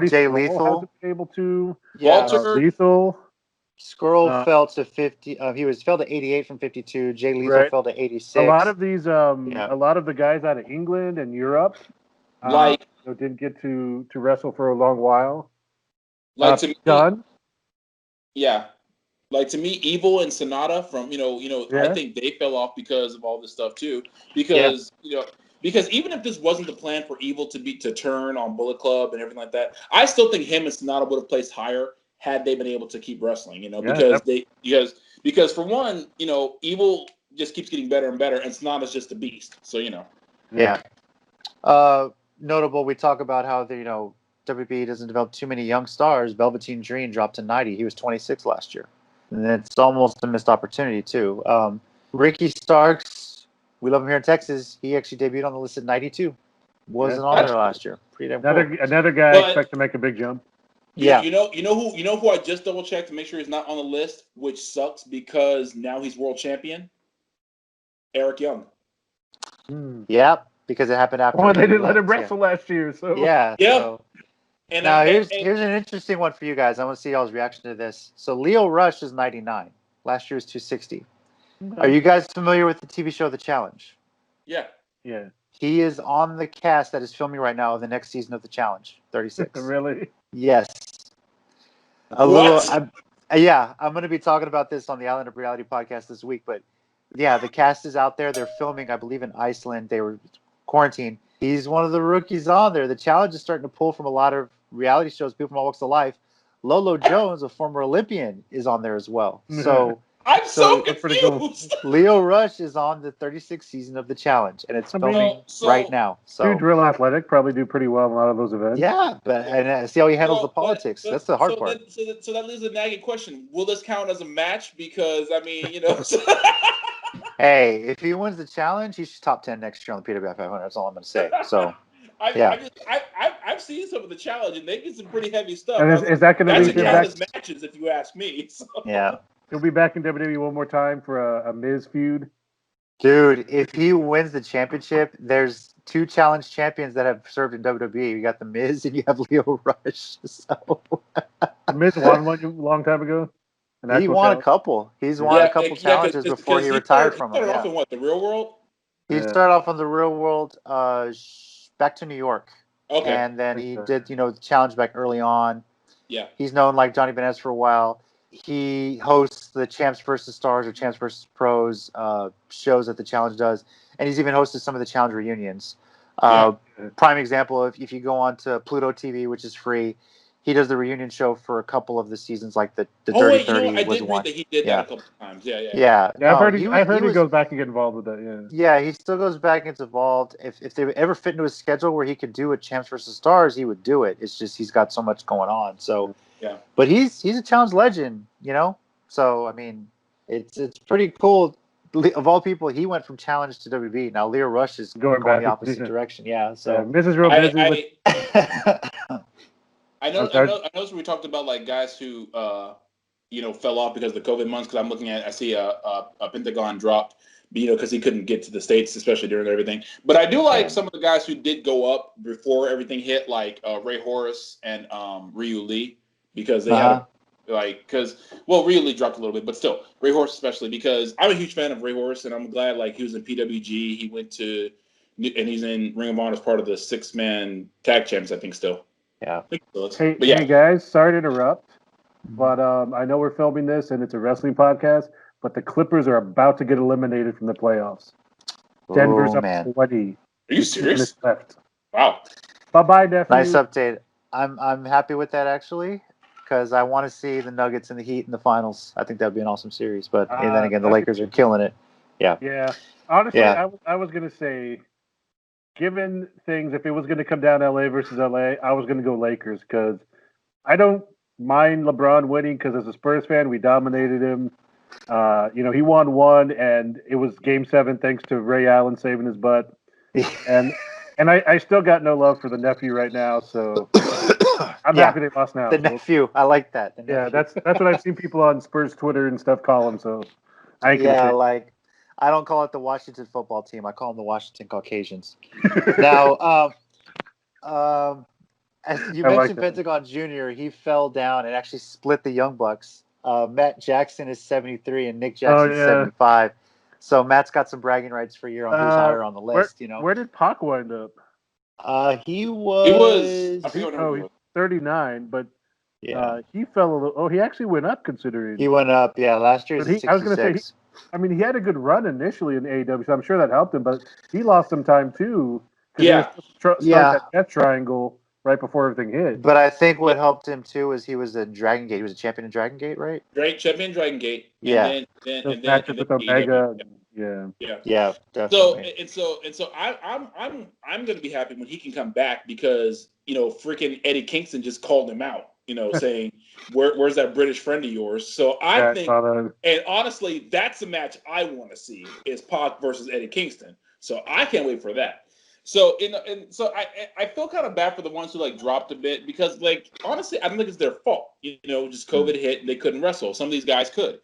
Jay Lethal hasn't been able to. Walter Lethal. Scurll fell to 50. He fell to 88 from 52. Jay Lethal fell to 86. A lot of these, a lot of the guys out of England and Europe, didn't get to wrestle for a long while. Like to me, Done. Yeah. Like to me, Evil and Sonata from I think they fell off because of all this stuff too. Because because even if this wasn't the plan for Evil to turn on Bullet Club and everything like that, I still think him and Sonata would have placed higher had they been able to keep wrestling. Because for one, Evil just keeps getting better and better, and Sonata's just a beast. So Yeah. Notable, we talk about how the WB doesn't develop too many young stars. Velveteen Dream dropped to 90. He was 26 last year. And it's almost a missed opportunity, too. Ricky Starks, we love him here in Texas. He actually debuted on the list at 92. Wasn't on there last year. Pretty damn cool. Another guy I expect to make a big jump. Yeah. You know who I just double checked to make sure he's not on the list, which sucks because now he's world champion? Eric Young. Yep, because it happened after. Oh, they didn't let him wrestle last year, so Yeah. So. And now here's an interesting one for you guys. I want to see y'all's reaction to this. So Leo Rush is 99. Last year was 260. Are you guys familiar with the TV show The Challenge? Yeah. Yeah. He is on the cast that is filming right now of the next season of The Challenge, 36. Really? Yes. I'm going to be talking about this on the Island of Reality podcast this week. But yeah, the cast is out there. They're filming, I believe, in Iceland. They were quarantined. He's one of the rookies on there. The Challenge is starting to pull from a lot of reality shows, people from all walks of life. Lolo Jones, a former Olympian, is on there as well. So I'm so confused. Leo Rush is on the 36th season of The Challenge, and it's filming right now. So dude's real athletic, probably do pretty well in a lot of those events. Yeah, and see how he handles the politics. That's the hard part. So that leaves a nagging question. Will this count as a match? Because, Hey, if he wins the challenge, he's top 10 next year on the PWI500. That's all I'm going to say. So, I'm I've seen some of the challenge, and they get some pretty heavy stuff. And is that going to that be should count as matches, if you ask me. So. Yeah. He'll be back in WWE one more time for a Miz feud. Dude, if he wins the championship, there's 2 challenge champions that have served in WWE. You got The Miz and you have Leo Rush. So The Miz won one a long time ago. He won a couple. He's won a couple challenges before he retired from them. He started off in what, the Real World? He started off on the Real World, back to New York. Okay. And then he did, challenge back early on. Yeah. He's known like Johnny Benez for a while. He hosts the Champs vs. Stars or Champs vs. Pros shows that the Challenge does. And he's even hosted some of the Challenge reunions. Prime example, if you go on to Pluto TV, which is free, he does the reunion show for a couple of the seasons, like the Dirty 30 I was did one. read that he did that a couple of times. Yeah. I've heard he goes back and get involved with that. Yeah, he still goes back and gets involved. If they ever fit into his schedule where he could do a Champs vs. Stars, he would do it. It's just he's got so much going on. So yeah, but he's a Challenge legend, So I mean, it's pretty cool. Of all people, he went from Challenge to WWE. Now Leo Rush is going the opposite direction. Yeah, so Mrs. Real busy. I know we talked about like guys who fell off because of the COVID months. Because I'm looking at, I see a Pentagon dropped, because he couldn't get to the States, especially during everything. But I do like some of the guys who did go up before everything hit, like Ray Horace and Ryu Lee, because they had Ryu Lee dropped a little bit, but still Ray Horace especially, because I'm a huge fan of Ray Horace, and I'm glad like he was in PWG. He went to and he's in Ring of Honor as part of the 6-man tag champs, I think still. Yeah. Hey guys, sorry to interrupt, but I know we're filming this and it's a wrestling podcast, but the Clippers are about to get eliminated from the playoffs. Denver's up 20. Are you serious? Left. Wow. Bye-bye, nephew. Nice update. I'm happy with that actually, because I want to see the Nuggets and the Heat in the finals. I think that'd be an awesome series. But and then again, the Lakers are killing it. Yeah. Yeah. Honestly, I was gonna say, given things, if it was going to come down LA versus LA, I was going to go Lakers, because I don't mind LeBron winning, because as a Spurs fan, we dominated him. He won one, and it was Game 7 thanks to Ray Allen saving his butt. And I still got no love for the nephew right now, so I'm happy they lost now. The nephew, I like that. Yeah, that's what I've seen people on Spurs Twitter and stuff call him. So I don't call it the Washington football team. I call them the Washington Caucasians. Now, as you mentioned, Pentagon Jr., he fell down and actually split the Young Bucks. Matt Jackson is 73 and Nick Jackson is 75. So Matt's got some bragging rights for a year on who's higher on the list. Where did Pac wind up? He was 39, but he fell a little. Oh, he actually went up considering. He went up, last year. I was going to say. He had a good run initially in AEW, so I'm sure that helped him, but he lost some time too. That death triangle right before everything hit. But I think what helped him too is he was in Dragon Gate. He was a champion in Dragon Gate, right? Champion in Dragon Gate. Yeah. And then with Omega. Yeah, definitely. So I'm gonna be happy when he can come back, because freaking Eddie Kingston just called him out. Saying, where's that British friend of yours? So I think, and honestly, that's the match I want to see, is Pac versus Eddie Kingston. So I can't wait for that. So so I feel kind of bad for the ones who like dropped a bit, because like honestly, I don't think it's their fault. Just COVID hit and they couldn't wrestle. Some of these guys could.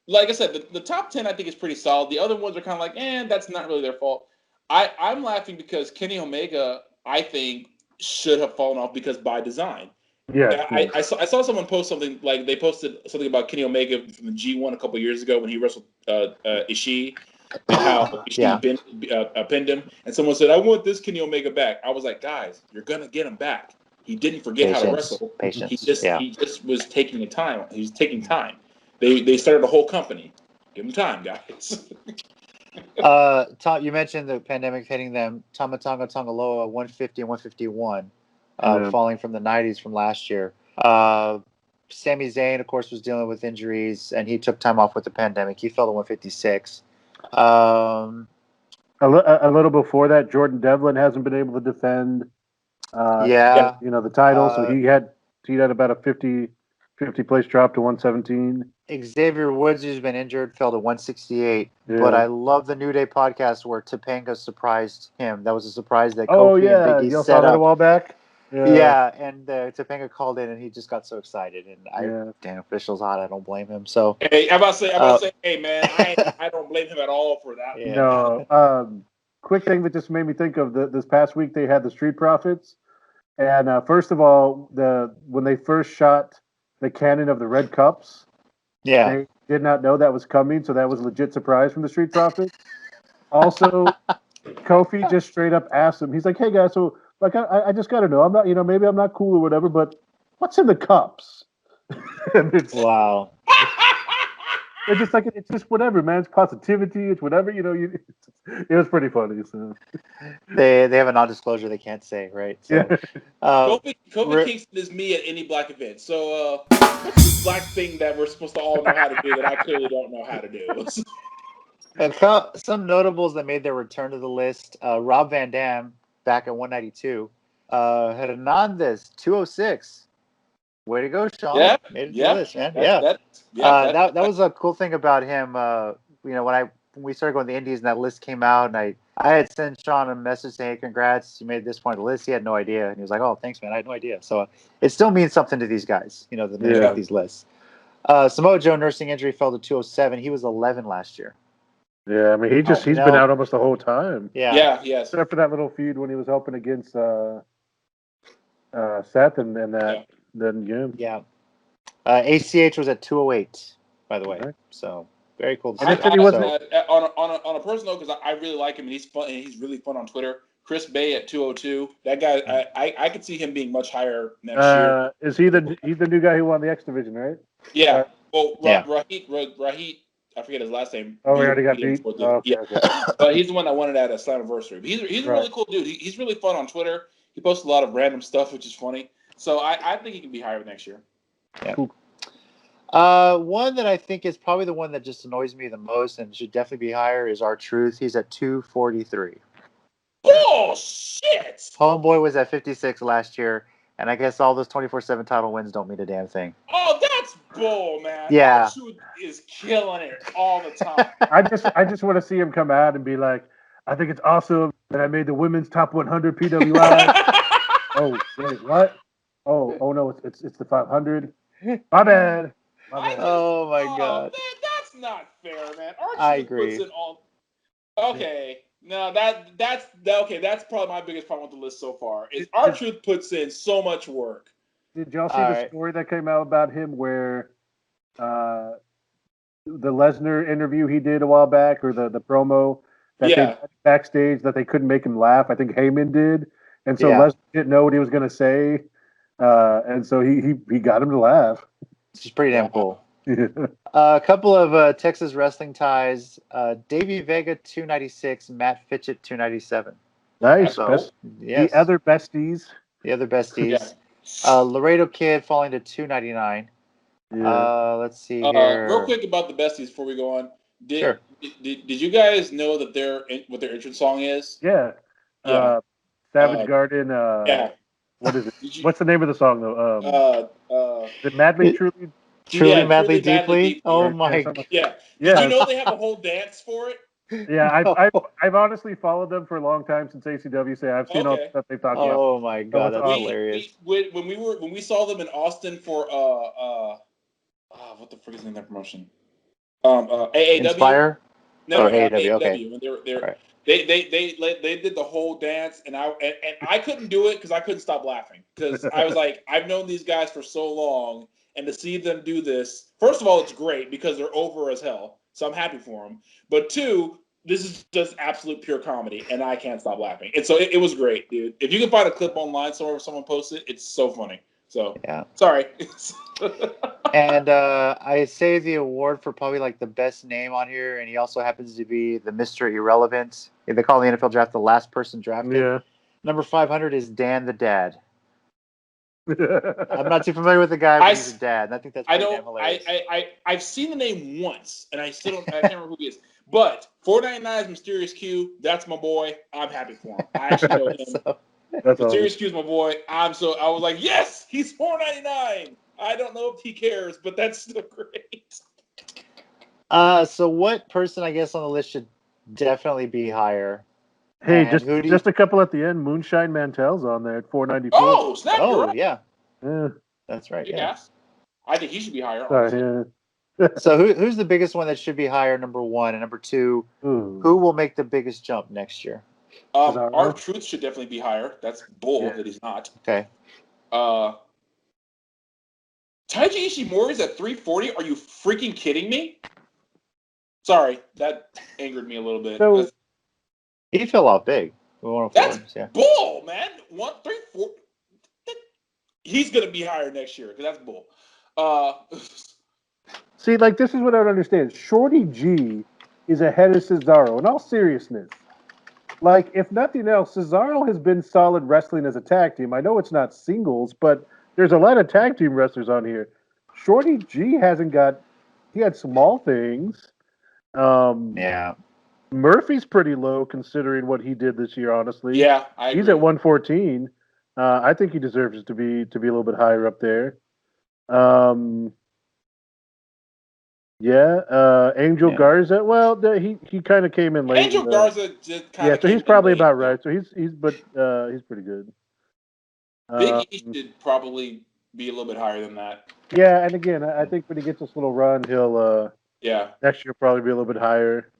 Like I said, the top 10 I think is pretty solid. The other ones are kind of like, that's not really their fault. I'm laughing because Kenny Omega, I think, should have fallen off, because by design. Yeah, I saw someone post something, like they posted something about Kenny Omega from the G1 a couple years ago when he wrestled Ishii, and how Ishii pinned him, and someone said, "I want this Kenny Omega back." I was like, guys, you're gonna get him back. He didn't forget how to wrestle. He just was taking the time. He was taking time. They started a whole company. Give him time, guys. Tom, you mentioned the pandemic hitting them. Tama Tonga Tongaloa 150 and 151. Falling from the 90s from last year. Sami Zayn, of course, was dealing with injuries, and he took time off with the pandemic. He fell to 156. A little before that, Jordan Devlin hasn't been able to defend. The title. So he had about a 50 place drop to 117. Xavier Woods, who's been injured, fell to 168. Yeah. But I love the New Day podcast where Topanga surprised him. That was a surprise that Kofi and Big E you set saw that up. a while back. Yeah, and Topanga called in, and he just got so excited. And damn, official's hot. I don't blame him. So, Hey, I'm about to say, hey man, I don't blame him at all for that. Yeah. No. Quick thing that just made me think of this past week, they had the Street Profits, and first of all, when they first shot the cannon of the red cups, they did not know that was coming, so that was a legit surprise from the Street Profits. Also, Kofi just straight up asked him. He's like, "Hey guys, so like I just got to know. I'm not, maybe I'm not cool or whatever, but what's in the cups?" Wow. It's just like it's just whatever, man. It's positivity. It's whatever, it was pretty funny. So they have a non-disclosure they can't say, right? So, Kofi Kingston is me at any black event. So what's this black thing that we're supposed to all know how to do that I clearly don't know how to do? And some notables that made their return to the list: Rob Van Dam back at 192, Hernandez 206. Way to go, Sean! Yeah, made it to the list, man. That was a cool thing about him. When we started going to the Indies and that list came out, and I had sent Sean a message saying, "Hey, congrats, you made this point on the list." He had no idea, and he was like, "Oh, thanks, man. I had no idea." So it still means something to these guys, that they make these lists. Samoa Joe nursing injury fell to 207. He was 11 last year. Yeah, I mean he's been out almost the whole time. Yeah, yes. Except for that little feud when he was helping against Seth and that. Yeah. ACH was at 208, by the way. Right. So very cool. On a personal note, because I really like him and he's fun and he's really fun on Twitter. Chris Bay at 202. That guy, I could see him being much higher next year. Is he's the new guy who won the X Division, right? Yeah. Well, Rahit, I forget his last name. Oh, we already got beat. Okay. But he's the one that won it at a Slammiversary. But he's a really cool dude. He's really fun on Twitter. He posts a lot of random stuff, which is funny. So I think he can be higher next year. Yeah. Cool. One that I think is probably the one that just annoys me the most and should definitely be higher is R-Truth. He's at 243. Oh, shit! Homeboy was at 56 last year, and I guess all those 24/7 title wins don't mean a damn thing. Oh, that's bull, man. Yeah. R-Truth is killing it all the time. I just want to see him come out and be like, I think it's awesome that I made the women's top 100 PWI. Oh, wait, what? Oh no, it's the 500. My bad. Oh my God. Man, that's not fair, man. R-Truth I agree. puts it all. Okay. No, that's probably my biggest problem with the list so far. Is R-Truth puts in so much work. Did y'all see the story that came out about him where the Lesnar interview he did a while back, or the promo that they backstage that they couldn't make him laugh? I think Heyman did, and so Lesnar didn't know what he was going to say, and so he got him to laugh. Which is pretty damn cool. A couple of Texas wrestling ties. Davey Vega 296, Matt Fitchett 297. Nice. Yes. The other besties. Yeah. Laredo Kid falling to 299. Yeah. Let's see here. Real quick about the besties before we go on. Did you guys know that what their entrance song is? Yeah. Savage Garden. What is it? What's the name of the song though? Is it Madly Truly? Truly, madly, deeply. Oh my God! Yeah. Did you know they have a whole dance for it? Yeah, I've honestly followed them for a long time since ACW. So I've seen all the stuff they've talked about. Oh my God, that's hilarious. When we saw them in Austin for what the frick is the name of that promotion? AAW. Inspire. No, AAW. Okay. When they did the whole dance, and I couldn't do it because I couldn't stop laughing because I was like, I've known these guys for so long. And to see them do this, first of all, it's great because they're over as hell. So I'm happy for them. But two, this is just absolute pure comedy, and I can't stop laughing. And so it was great, dude. If you can find a clip online somewhere where someone posts it, it's so funny. So sorry. And I say the award for probably like the best name on here, and he also happens to be the Mr. Irrelevant. They call the NFL draft the last person drafted. Yeah. Number 500 is Dan the Dad. I'm not too familiar with the guy, but he's a dad. And I think that's pretty damn hilarious. I've seen the name once, and I can't remember who he is. But 499 is Mysterious Q. That's my boy. I'm happy for him. I actually know him. Mysterious Q is my boy. I was like, yes, he's 499. I don't know if he cares, but that's still great. So what person I guess on the list should definitely be higher? Hey, And who do you- just a couple at the end. Moonshine Mantel's on there at 494. Oh, snap! You're Oh, right. yeah, Yeah. that's right. Big Yeah. ass. I think he should be higher. Sorry, Honestly. yeah. So who's the biggest one that should be higher? Number one, and number two, Ooh. who will make the biggest jump next year? Cesaro? R-Truth should definitely be higher. That's bull Yeah. that he's not. Okay. Taiji Ishimori's at 340. Are you freaking kidding me? Sorry, that angered me a little bit. So- He fell off big. That's Yeah. bull, man. 134. He's gonna be higher next year because that's bull. See, like, this is what I don't understand. Shorty G is ahead of Cesaro. In all seriousness, like, if nothing else, Cesaro has been solid wrestling as a tag team. I know it's not singles, but there's a lot of tag team wrestlers on here. Shorty G hasn't got. He had small things. Yeah. Murphy's pretty low considering what he did this year. Honestly, Yeah, I agree. he's at 114. I think he deserves to be a little bit higher up there. Angel Yeah. Garza. Well, he kind of came in late. Angel Garza just kind of so he's probably about right. So he's pretty good. Big E should probably be a little bit higher than that. Yeah, and again, I think when he gets this little run, he'll Yeah. next year probably be a little bit higher.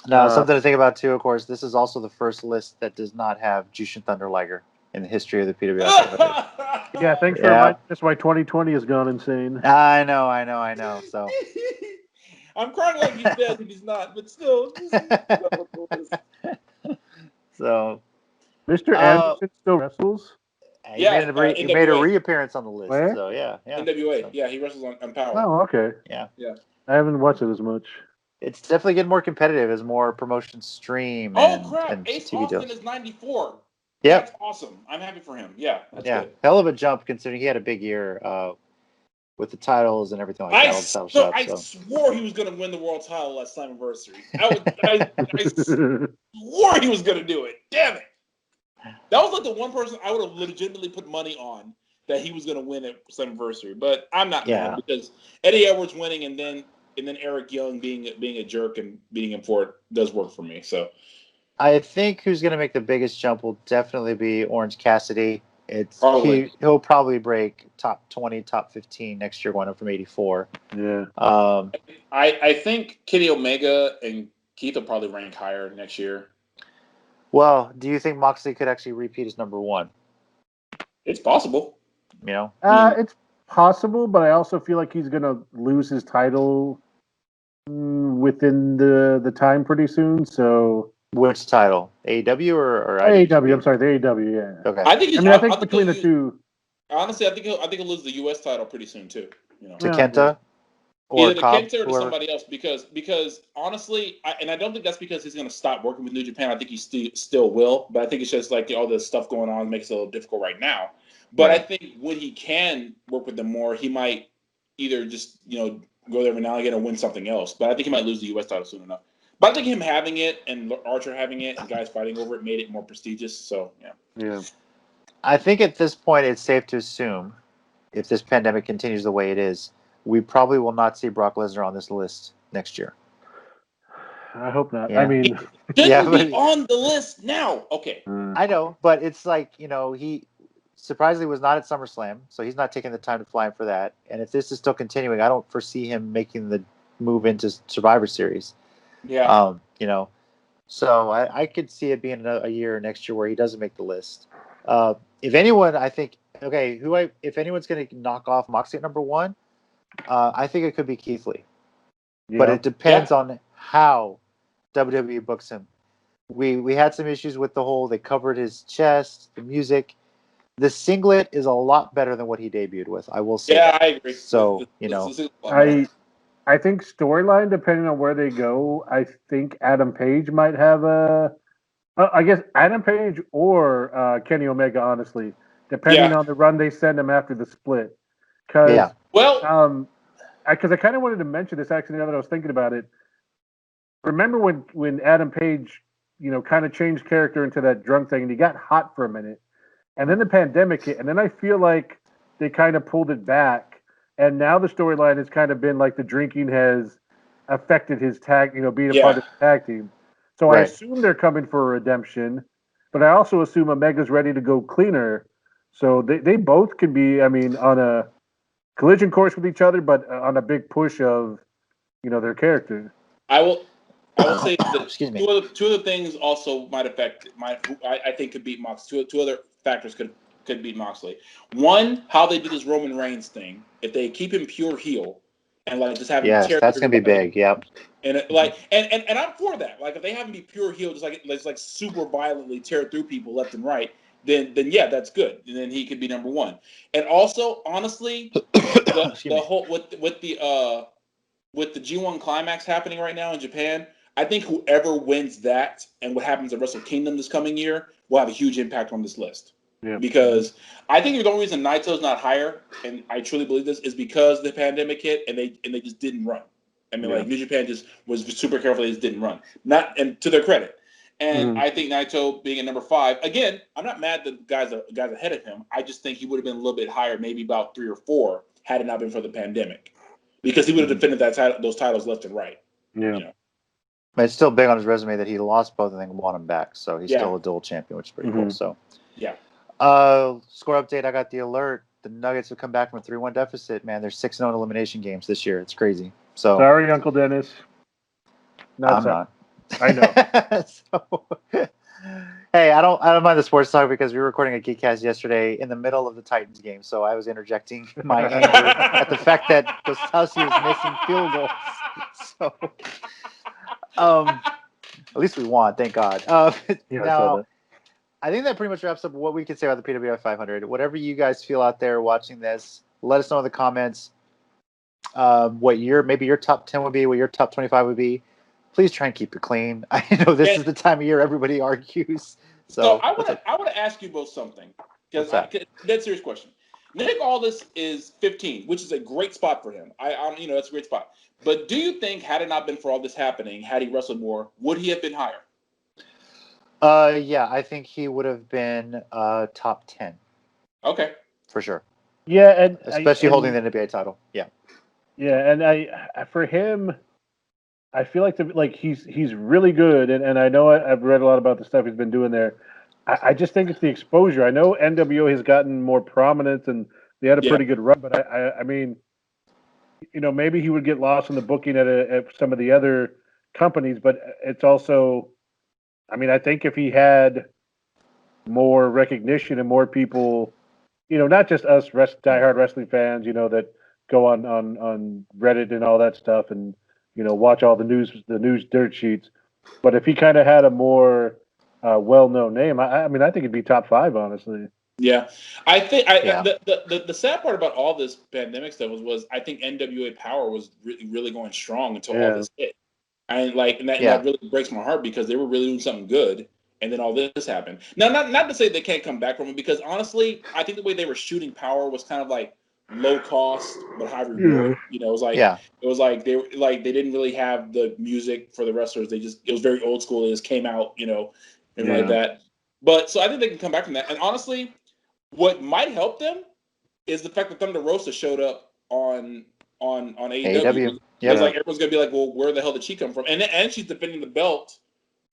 Now, something to think about too. Of course, this is also the first list that does not have Jushin Thunder Liger in the history of the PWI 500. Yeah, thanks for Yeah. reminding us why 2020 has gone insane. I know. So I'm crying like he's dead and he's not, but still. so Mr. Anderson still wrestles. he Yeah, made a NWA. reappearance on the list. Where? So yeah. NWA. So, Yeah, he wrestles on Power. Oh, okay. Yeah. I haven't watched it as much. It's definitely getting more competitive as more promotions stream. Oh And, crap! and Ace TV Austin deals. is 94. Yep. That's awesome. I'm happy for him. Yeah, that's Yeah, good. hell of a jump considering he had a big year with the titles and everything like that. I swore he was going to win the world title last Slammiversary. I swore he was going to do it. Damn it! That was like the one person I would have legitimately put money on that he was going to win at Slammiversary. But I'm not mad because Eddie Edwards winning and then Eric Young being a jerk and beating him for it does work for me. So I think who's going to make the biggest jump will definitely be Orange Cassidy. He'll probably break top 20, top 15 next year, going up from 84. Yeah. I think Kenny Omega and Keith will probably rank higher next year. Well, do you think Moxley could actually repeat as number one? It's possible. You know, it's possible, but I also feel like he's going to lose his title within the time pretty soon. So which title? AEW or AEW? I'm sorry, the AEW. Yeah. Okay. I think between the two. Honestly, I think he'll lose the U.S. title pretty soon too. You know, to Kenta. Or either to Cobb, Kenta or to somebody else, because honestly, I don't think that's because he's going to stop working with New Japan. I think he still will, but I think it's just like all the stuff going on makes it a little difficult right now. But I think when he can work with them more, he might either just go there every now and again and win something else. But I think he might lose the U.S. title soon enough. But I think him having it and Archer having it and guys fighting over it made it more prestigious. So yeah. I think at this point it's safe to assume, if this pandemic continues the way it is, we probably will not see Brock Lesnar on this list next year. I hope not. Yeah. I mean, be on the list now. Okay. I know, but it's like, he surprisingly was not at SummerSlam, so he's not taking the time to fly in for that. And if this is still continuing, I don't foresee him making the move into Survivor Series. Yeah. So I could see it being a year next year where he doesn't make the list. If anyone, I think, if anyone's going to knock off Moxley at number one, I think it could be Keith Lee. Yeah. But it depends on how WWE books him. We had some issues with the whole, they covered his chest, the music. The singlet is a lot better than what he debuted with, I will say. Yeah, I agree. So, I think storyline, depending on where they go, I think Adam Page might have I guess Adam Page or Kenny Omega, honestly, depending on the run they send him after the split. Because I kind of wanted to mention this actually now that I was thinking about it. Remember when Adam Page, kind of changed character into that drunk thing and he got hot for a minute. And then the pandemic hit, and then I feel like they kind of pulled it back. And now the storyline has kind of been like the drinking has affected his tag, being a part of the tag team. So I Right. assume they're coming for a redemption, but I also assume Omega's ready to go cleaner. So they both could be, I mean, on a collision course with each other, but on a big push of, their character. I will say that Excuse me. two other things also might affect I think could beat Moxley. Two other factors could beat Moxley. One, how they do this Roman Reigns thing. If they keep him pure heel and like just have him Yes, tear that's gonna be everybody, big. Yep. and and I'm for that. Like if they have him be pure heel, just like super violently tear through people left and right, then yeah, that's good. And then he could be number one. And also, honestly, the whole with the G1 Climax happening right now in Japan, I think whoever wins that and what happens at Wrestle Kingdom this coming year will have a huge impact on this list. Yeah. Because I think the only reason Naito's not higher, and I truly believe this, is because the pandemic hit and they just didn't run. I mean, like New Japan just was super careful; they just didn't run. And to their credit, and I think Naito being at number 5 again. I'm not mad that guys ahead of him. I just think he would have been a little bit higher, maybe about 3 or 4, had it not been for the pandemic, because he would have defended those titles left and right. Yeah. But it's still big on his resume that he lost both and then won them back. So he's still a dual champion, which is pretty cool. So yeah. Score update. I got the alert. The Nuggets have come back from a 3-1 deficit. Man, they're 6-0 in elimination games this year. It's crazy. So sorry, Uncle Dennis. I'm not. I know. So, hey, I don't mind the sports talk because we were recording a Geekcast yesterday in the middle of the Titans game, so I was interjecting my anger at the fact that Gostowski was missing field goals. So, at least we won, thank God. Now, I think that pretty much wraps up what we can say about the PWI 500. Whatever you guys feel out there watching this, let us know in the comments what maybe your top 10 would be, what your top 25 would be. Please try and keep it clean. I know this is the time of year everybody argues. So I want to ask you both something, because that's a serious question. Nick Aldis is 15, which is a great spot for him. That's a great spot. But do you think, had it not been for all this happening, had he wrestled more, would he have been higher? Yeah, I think he would have been top 10. Okay, for sure. Yeah, and especially holding the NBA title. Yeah. Yeah, and for him, I feel like he's really good, and I know I've read a lot about the stuff he's been doing there. I just think it's the exposure. I know NWO has gotten more prominent, and they had a pretty good run, but I mean, maybe he would get lost in the booking at some of the other companies, but it's also, I mean, I think if he had more recognition and more people, not just us diehard wrestling fans, that go on Reddit and all that stuff, and watch all the news dirt sheets. But if he kind of had a more well-known name, I mean, I think it'd be top 5, honestly. Yeah, I think the sad part about all this pandemic stuff was I think NWA Power was really, really going strong until all this hit. And that really breaks my heart, because they were really doing something good, and then all this happened. Now, not to say they can't come back from it, because honestly, I think the way they were shooting Power was kind of like low cost but high reward. It was like they didn't really have the music for the wrestlers. It was very old school. They just came out, and like that. But so I think they can come back from that. And honestly, what might help them is the fact that Thunder Rosa showed up on AEW. Because like everyone's gonna be like, well, where the hell did she come from? And she's defending the belt.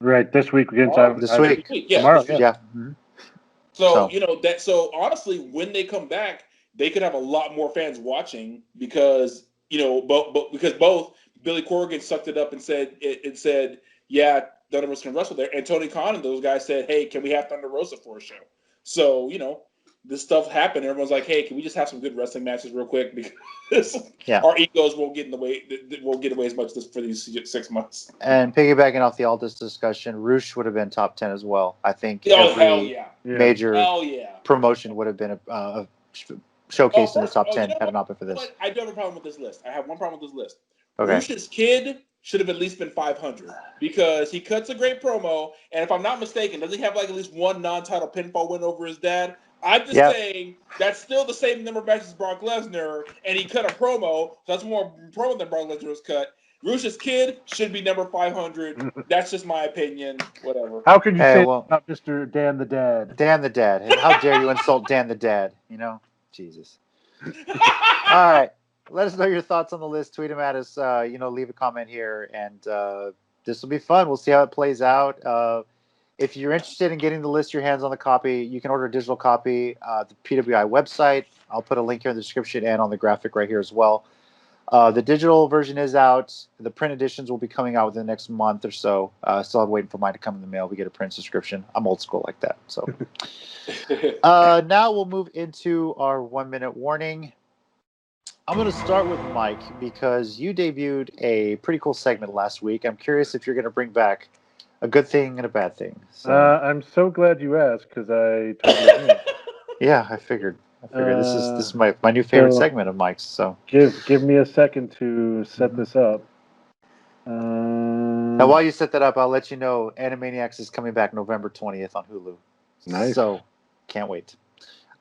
Right, this week against this week. Tomorrow. Yeah. Mm-hmm. So honestly, when they come back, they could have a lot more fans watching, because because both Billy Corgan sucked it up and said yeah, Thunder Rosa can wrestle there, and Tony Khan and those guys said, hey, can we have Thunder Rosa for a show? So this stuff happened. Everyone's like, hey, can we just have some good wrestling matches real quick, because our egos won't get in the way. Won't get away as much for these 6 months. And piggybacking off the Aldis discussion, Roosh would have been top 10 as well. I think major promotion would have been a showcase in the top 10 had it not been for this. But I do have a problem with this list. I have one problem with this list. Okay. Roosh's kid should have at least been 500, because he cuts a great promo, and if I'm not mistaken, does he have like at least one non-title pinfall win over his dad? I'm just saying that's still the same number of matches as Brock Lesnar, and he cut a promo, so that's more promo than Brock Lesnar was cut. Roosh's kid should be number 500. That's just my opinion. Whatever. How could you say about Mr. Dan the Dad? Dan the Dad. How dare you insult Dan the Dad? Jesus. All right. Let us know your thoughts on the list. Tweet them at us. Leave a comment here, and this will be fun. We'll see how it plays out. If you're interested in getting the list, your hands on the copy, you can order a digital copy at the PWI website. I'll put a link here in the description and on the graphic right here as well. The digital version is out. The print editions will be coming out within the next month or so. Still waiting for mine to come in the mail. We get a print subscription. I'm old school like that. So now we'll move into our 1 minute warning. I'm going to start with Mike because you debuted a pretty cool segment last week. I'm curious if you're going to bring back a good thing and a bad thing. So, I'm so glad you asked because I totally did. Yeah, I figured. This is my new favorite segment of Mike's. So give me a second to set this up. Now, while you set that up, I'll let you know Animaniacs is coming back November 20th on Hulu. Nice. So can't wait.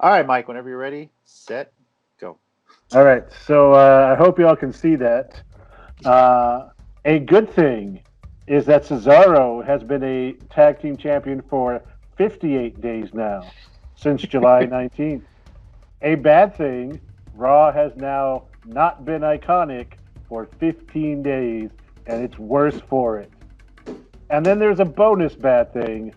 All right, Mike. Whenever you're ready, set, go. All right. So I hope y'all can see that. A good thing is that Cesaro has been a tag team champion for 58 days now, since July 19th. A bad thing, Raw has now not been iconic for 15 days, and it's worse for it. And then there's a bonus bad thing,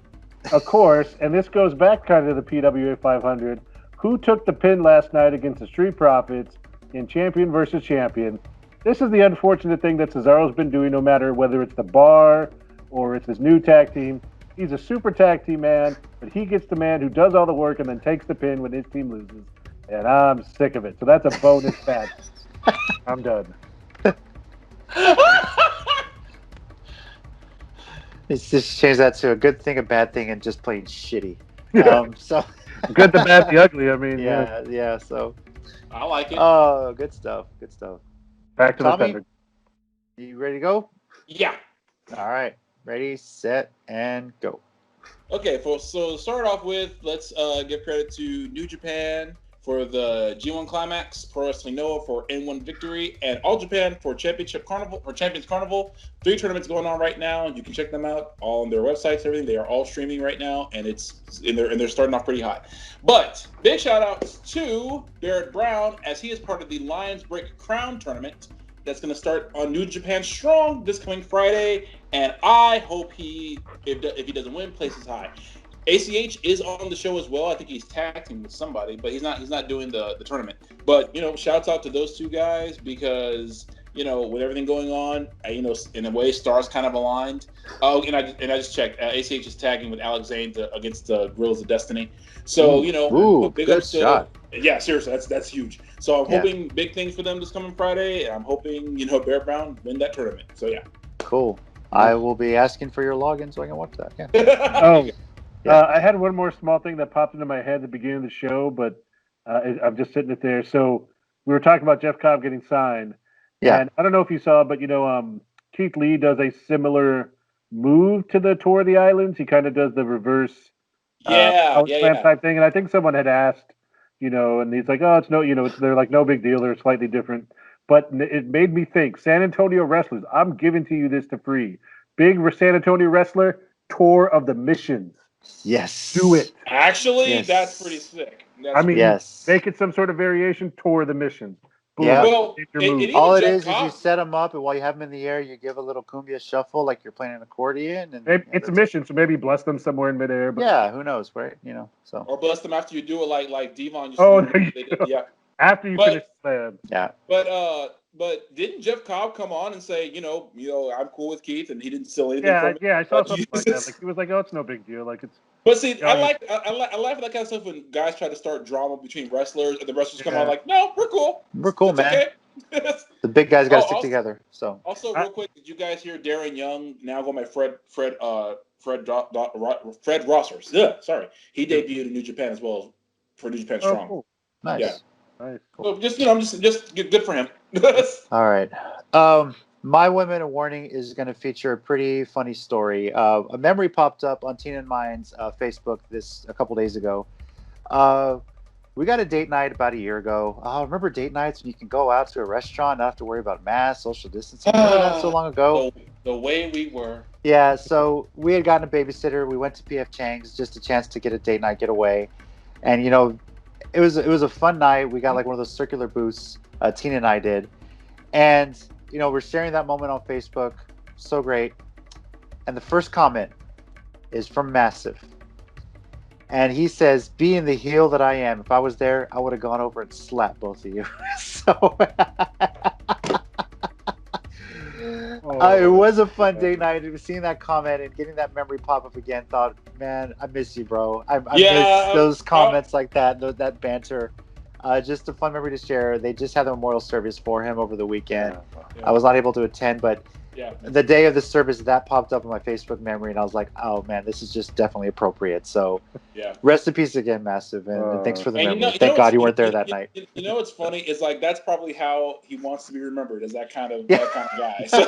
of course, and this goes back kind of to the PWI 500. Who took the pin last night against the Street Profits in champion versus champion? This is the unfortunate thing that Cesaro's been doing, no matter whether it's the Bar or it's his new tag team. He's a super tag team man, but he gets the man who does all the work and then takes the pin when his team loses. And I'm sick of it. So that's a bonus bad. I'm done. Let's just change that to a good thing, a bad thing, and just plain shitty. So good, the bad, the ugly. I mean, yeah. So I like it. Oh, good stuff. Back to Tommy, the center. You ready to go? Yeah. All right. Ready, set, and go. Okay, so to start off with, let's give credit to New Japan for the G1 Climax, Pro Wrestling Noah for N1 Victory, and All Japan for Champions Carnival. 3 tournaments going on right now. You can check them out all on their websites. Everything, they are all streaming right now, and they're starting off pretty hot. But big shout outs to Barrett Brown as he is part of the Lions Break Crown tournament that's going to start on New Japan Strong this coming Friday, and I hope if he doesn't win, places high. ACH is on the show as well. I think he's tag teaming with somebody, but he's not doing the tournament. But shouts out to those two guys because with everything going on, in a way, stars kind of aligned. Oh, and I just checked. ACH is tagging with Alex Zane against the Guerrillas of Destiny. So big good ups to, shot. Yeah, seriously, that's huge. So I'm hoping big things for them this coming Friday. I'm hoping Barrett Brown win that tournament. So yeah, cool. I will be asking for your login so I can watch that. Yeah. I had one more small thing that popped into my head at the beginning of the show, but I'm just sitting it there. So we were talking about Jeff Cobb getting signed. Yeah. And I don't know if you saw, but Keith Lee does a similar move to the Tour of the Islands. He kind of does the reverse type thing. And I think someone had asked, and he's like, oh, it's no, they're like no big deal. They're slightly different. But it made me think, San Antonio wrestlers, I'm giving to you this to free. Big San Antonio wrestler, Tour of the Missions. Yes. Do it. Actually, that's pretty sick. Make it some sort of variation, Tour of the Missions. Boom. Yeah. Well, all it is you set them up, and while you have them in the air, you give a little cumbia shuffle like you're playing an accordion. And maybe it's a mission, so maybe bless them somewhere in midair. But... yeah, who knows, right? So. Or bless them after you do it, like Devon. Yeah. After you finish the yeah. But didn't Jeff Cobb come on and say, I'm cool with Keith, and he didn't steal anything from it? Yeah, I saw something like that. Like he was like, "Oh, it's no big deal." Like it's. But see, I laugh at that kind of stuff when guys try to start drama between wrestlers, and the wrestlers come on like, "No, we're cool. We're cool, man." Okay. The big guys got to stick together. So. Also, real quick, did you guys hear Darren Young now go by Fred Rossers? Yeah, sorry, he debuted in New Japan as well for New Japan Strong. Cool. Nice. Yeah. Nice. Cool. So just good for him. All right. My 1 minute warning is going to feature a pretty funny story. A memory popped up on Tina and Mine's Facebook a couple days ago. We got a date night about a year ago. Remember date nights when you can go out to a restaurant, not have to worry about masks, social distancing? Remember that so long ago? The way we were. Yeah, so we had gotten a babysitter. We went to P.F. Chang's, just a chance to get a date night getaway. And, it was a fun night. We got like one of those circular booths. Tina and I did. And, we're sharing that moment on Facebook. So great. And the first comment is from Massive. And he says, being the heel that I am, if I was there, I would have gone over and slapped both of you. So it was a fun date night. Seeing that comment and getting that memory pop up again, thought, man, I miss you, bro. I miss those comments like that, that banter. Just a fun memory to share. They just had the memorial service for him over the weekend. Yeah. I was not able to attend, but the day of the service, that popped up in my Facebook memory, and I was like, oh, man, this is just definitely appropriate. So rest in peace again, Massive, and thanks for the memory. Thank God you weren't there that night. You know what's funny? Is like that's probably how he wants to be remembered, as that kind of guy. So,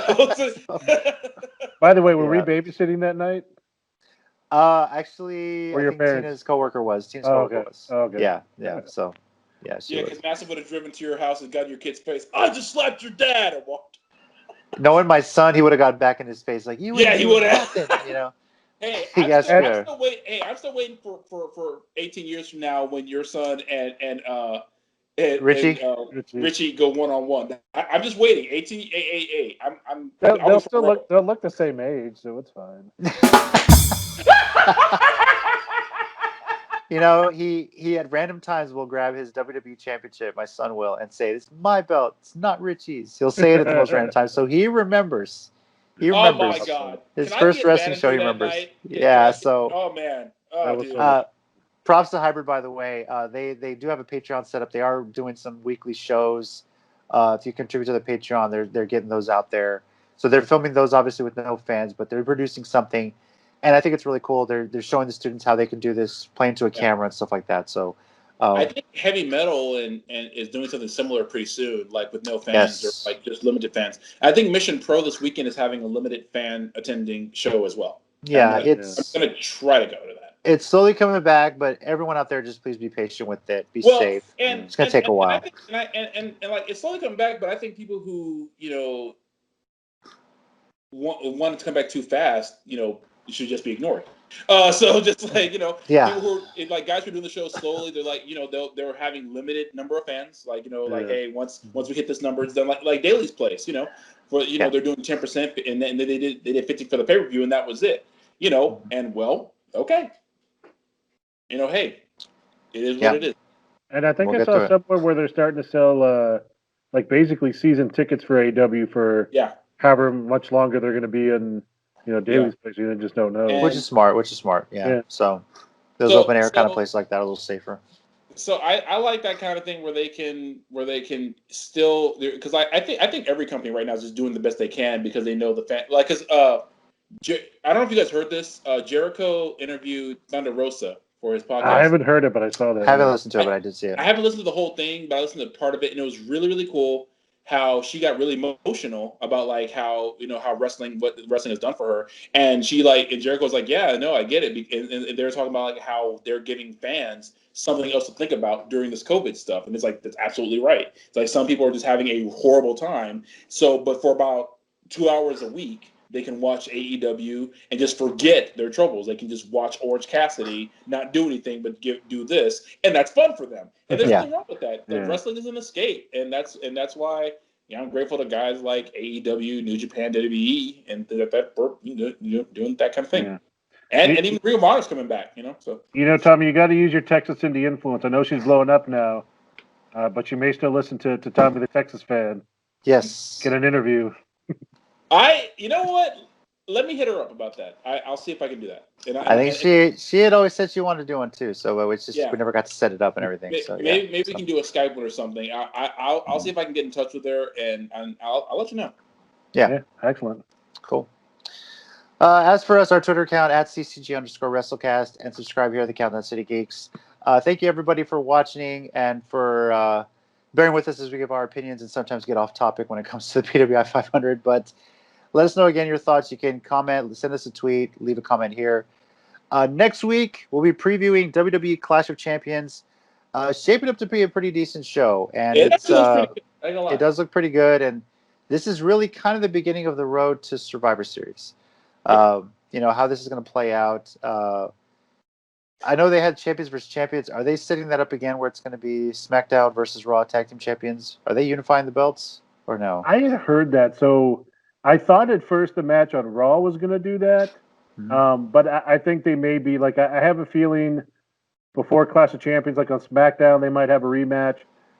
by the way, were we babysitting that night? Actually, I think Tina's coworker was. Okay. Yeah. So, she was. Because Massive would have driven to your house and got in your kid's face. I just slapped your dad and walked. Knowing my son, he would have got back in his face like, he would have. You know. Hey, I'm still waiting for 18 years from now when your son and Richie go one-on-one. I'm just waiting. 18. They'll look the same age, so it's fine. You know, he at random times will grab his WWE championship, my son will, and say, "This is my belt. It's not Richie's." He'll say it at the most random times, so he remembers. Oh my God! His first wrestling show, he remembers. Oh man! Oh, dude. Props to Hybrid, by the way. They do have a Patreon set up. They are doing some weekly shows. If you contribute to the Patreon, they're getting those out there. So they're filming those obviously with no fans, but they're producing something, and I think it's really cool. They're showing the students how they can do this, playing to a camera and stuff like that. So I think Heavy Metal and is doing something similar pretty soon, like with no fans or like just limited fans. I think Mission Pro this weekend is having a limited fan attending show as well. Yeah, I'm gonna try to go to that. It's slowly coming back, but everyone out there, just please be patient with it. Be safe. It's gonna take a while. And like it's slowly coming back, but I think people who want it to come back too fast, should just be ignored. So just like people who like guys who are doing the show slowly, they're like they're having limited number of fans. Like like hey, once we hit this number, it's done. Like Daly's Place, for they're doing 10%, and then they did 50 for the pay per view, and that was it. And well, okay. Hey, it is what it is. And I think I saw somewhere where they're starting to sell like basically season tickets for AEW for however much longer they're going to be in Daly's Place. You just don't know. Which is smart. Yeah. So those open air kind of places like that are a little safer. So I like that kind of thing where they can still, because I think every company right now is just doing the best they can because they know the fan, like, because I don't know if you guys heard this. Jericho interviewed Thunder Rosa for his podcast. I haven't heard it, but I saw that. I haven't listened to it, but I did see it. I haven't listened to the whole thing, but I listened to part of it, and it was really, really cool how she got really emotional about like how what wrestling has done for her, and she and Jericho was like, yeah, no, I get it, and they're talking about like how they're giving fans something else to think about during this COVID stuff, and it's like that's absolutely right. It's like some people are just having a horrible time, but for about 2 hours a week they can watch AEW and just forget their troubles. They can just watch Orange Cassidy, not do anything but do this, and that's fun for them. And there's nothing wrong with that. Wrestling is an escape, and that's why I'm grateful to guys like AEW, New Japan, WWE, and that doing that kind of thing. Yeah. And even Ring of Honor's coming back. So Tommy, you got to use your Texas indie influence. I know she's blowing up now, but you may still listen to Tommy the Texas fan. Yes. Get an interview. You know what? Let me hit her up about that. I'll see if I can do that. And I think she had always said she wanted to do one too. So it's just we never got to set it up and everything. Maybe we can do a Skype one or something. I'll see if I can get in touch with her and I'll let you know. Yeah, excellent, cool. As for us, our Twitter account at @CCG_WrestleCast, and subscribe here at the Countdown City Geeks. Thank you everybody for watching and for bearing with us as we give our opinions and sometimes get off topic when it comes to the PWI 500. But let us know again your thoughts. You can comment, send us a tweet, leave a comment here. Next week, we'll be previewing WWE Clash of Champions. Shaping up to be a pretty decent show. And it does look pretty good. And this is really kind of the beginning of the road to Survivor Series. How this is going to play out. I know they had champions versus champions. Are they setting that up again where it's going to be SmackDown versus Raw Tag Team Champions? Are they unifying the belts or no? I heard that. So I thought at first the match on Raw was going to do that, but I think they may be like I have a feeling before Clash of Champions, like on SmackDown, they might have a rematch,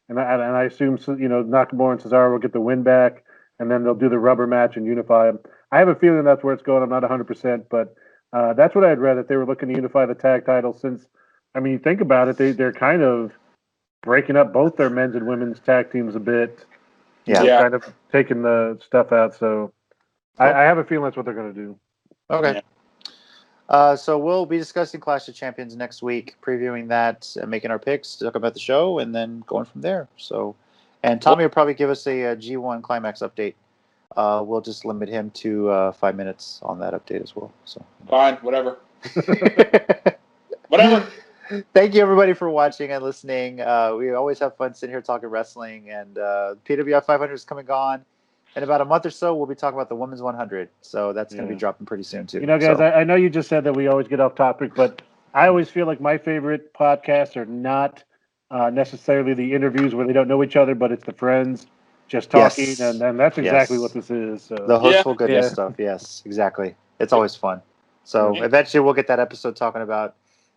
and I assume Nakamura and Cesaro will get the win back, and then they'll do the rubber match and unify them. I have a feeling that's where it's going. I'm not 100%, but that's what I'd read, that they were looking to unify the tag titles. Since, I mean, you think about it, they're kind of breaking up both their men's and women's tag teams a bit. Kind of taking the stuff out. So I have a feeling that's what they're going to do. Okay. So we'll be discussing Clash of Champions next week, previewing that, making our picks, talk about the show, and then going from there. So, and Tommy will probably give us a G1 Climax update. We'll just limit him to 5 minutes on that update as well. So fine, whatever. Whatever. Thank you, everybody, for watching and listening. We always have fun sitting here talking wrestling, and PWI500 is coming on. In about a month or so, we'll be talking about the Women's 100. So that's going to be dropping pretty soon, too. Guys, I know you just said that we always get off topic, but I always feel like my favorite podcasts are not necessarily the interviews where they don't know each other, but it's the friends just talking, and that's exactly what this is. So. The hostful goodness stuff, yes, exactly. It's always fun. So eventually we'll get that episode talking about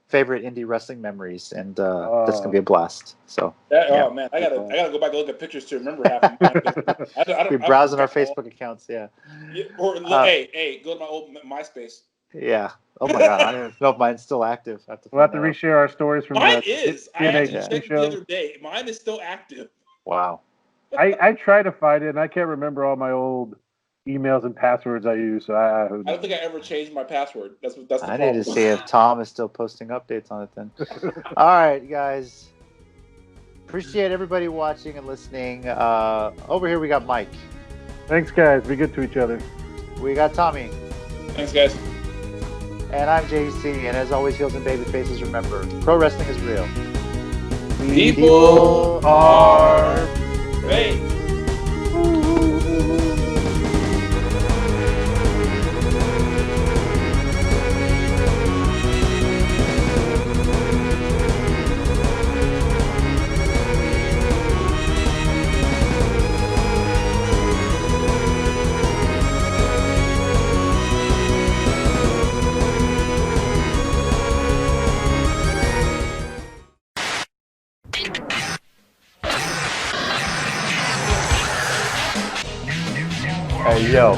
favorite indie wrestling memories, and that's gonna be a blast. So oh man, I gotta go back and look at pictures to remember half of them. We're browsing our Facebook accounts, or hey, go to my old MySpace. Yeah. Oh my god, I don't even know if mine's still active. We'll have to reshare our stories from mine is. I actually checked show. The other day. Mine is still active. Wow. I try to find it, and I can't remember all my old emails and passwords I use. So I don't think I ever changed my password. That's the problem. I need to see if Tom is still posting updates on it then. All right, guys. Appreciate everybody watching and listening. Over here we got Mike. Thanks, guys. Be good to each other. We got Tommy. Thanks, guys. And I'm JC. And as always, heels and baby faces, remember, pro wrestling is real. People are fake. Hey yo,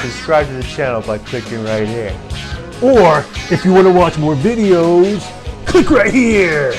subscribe to the channel by clicking right here. Or if you want to watch more videos, click right here.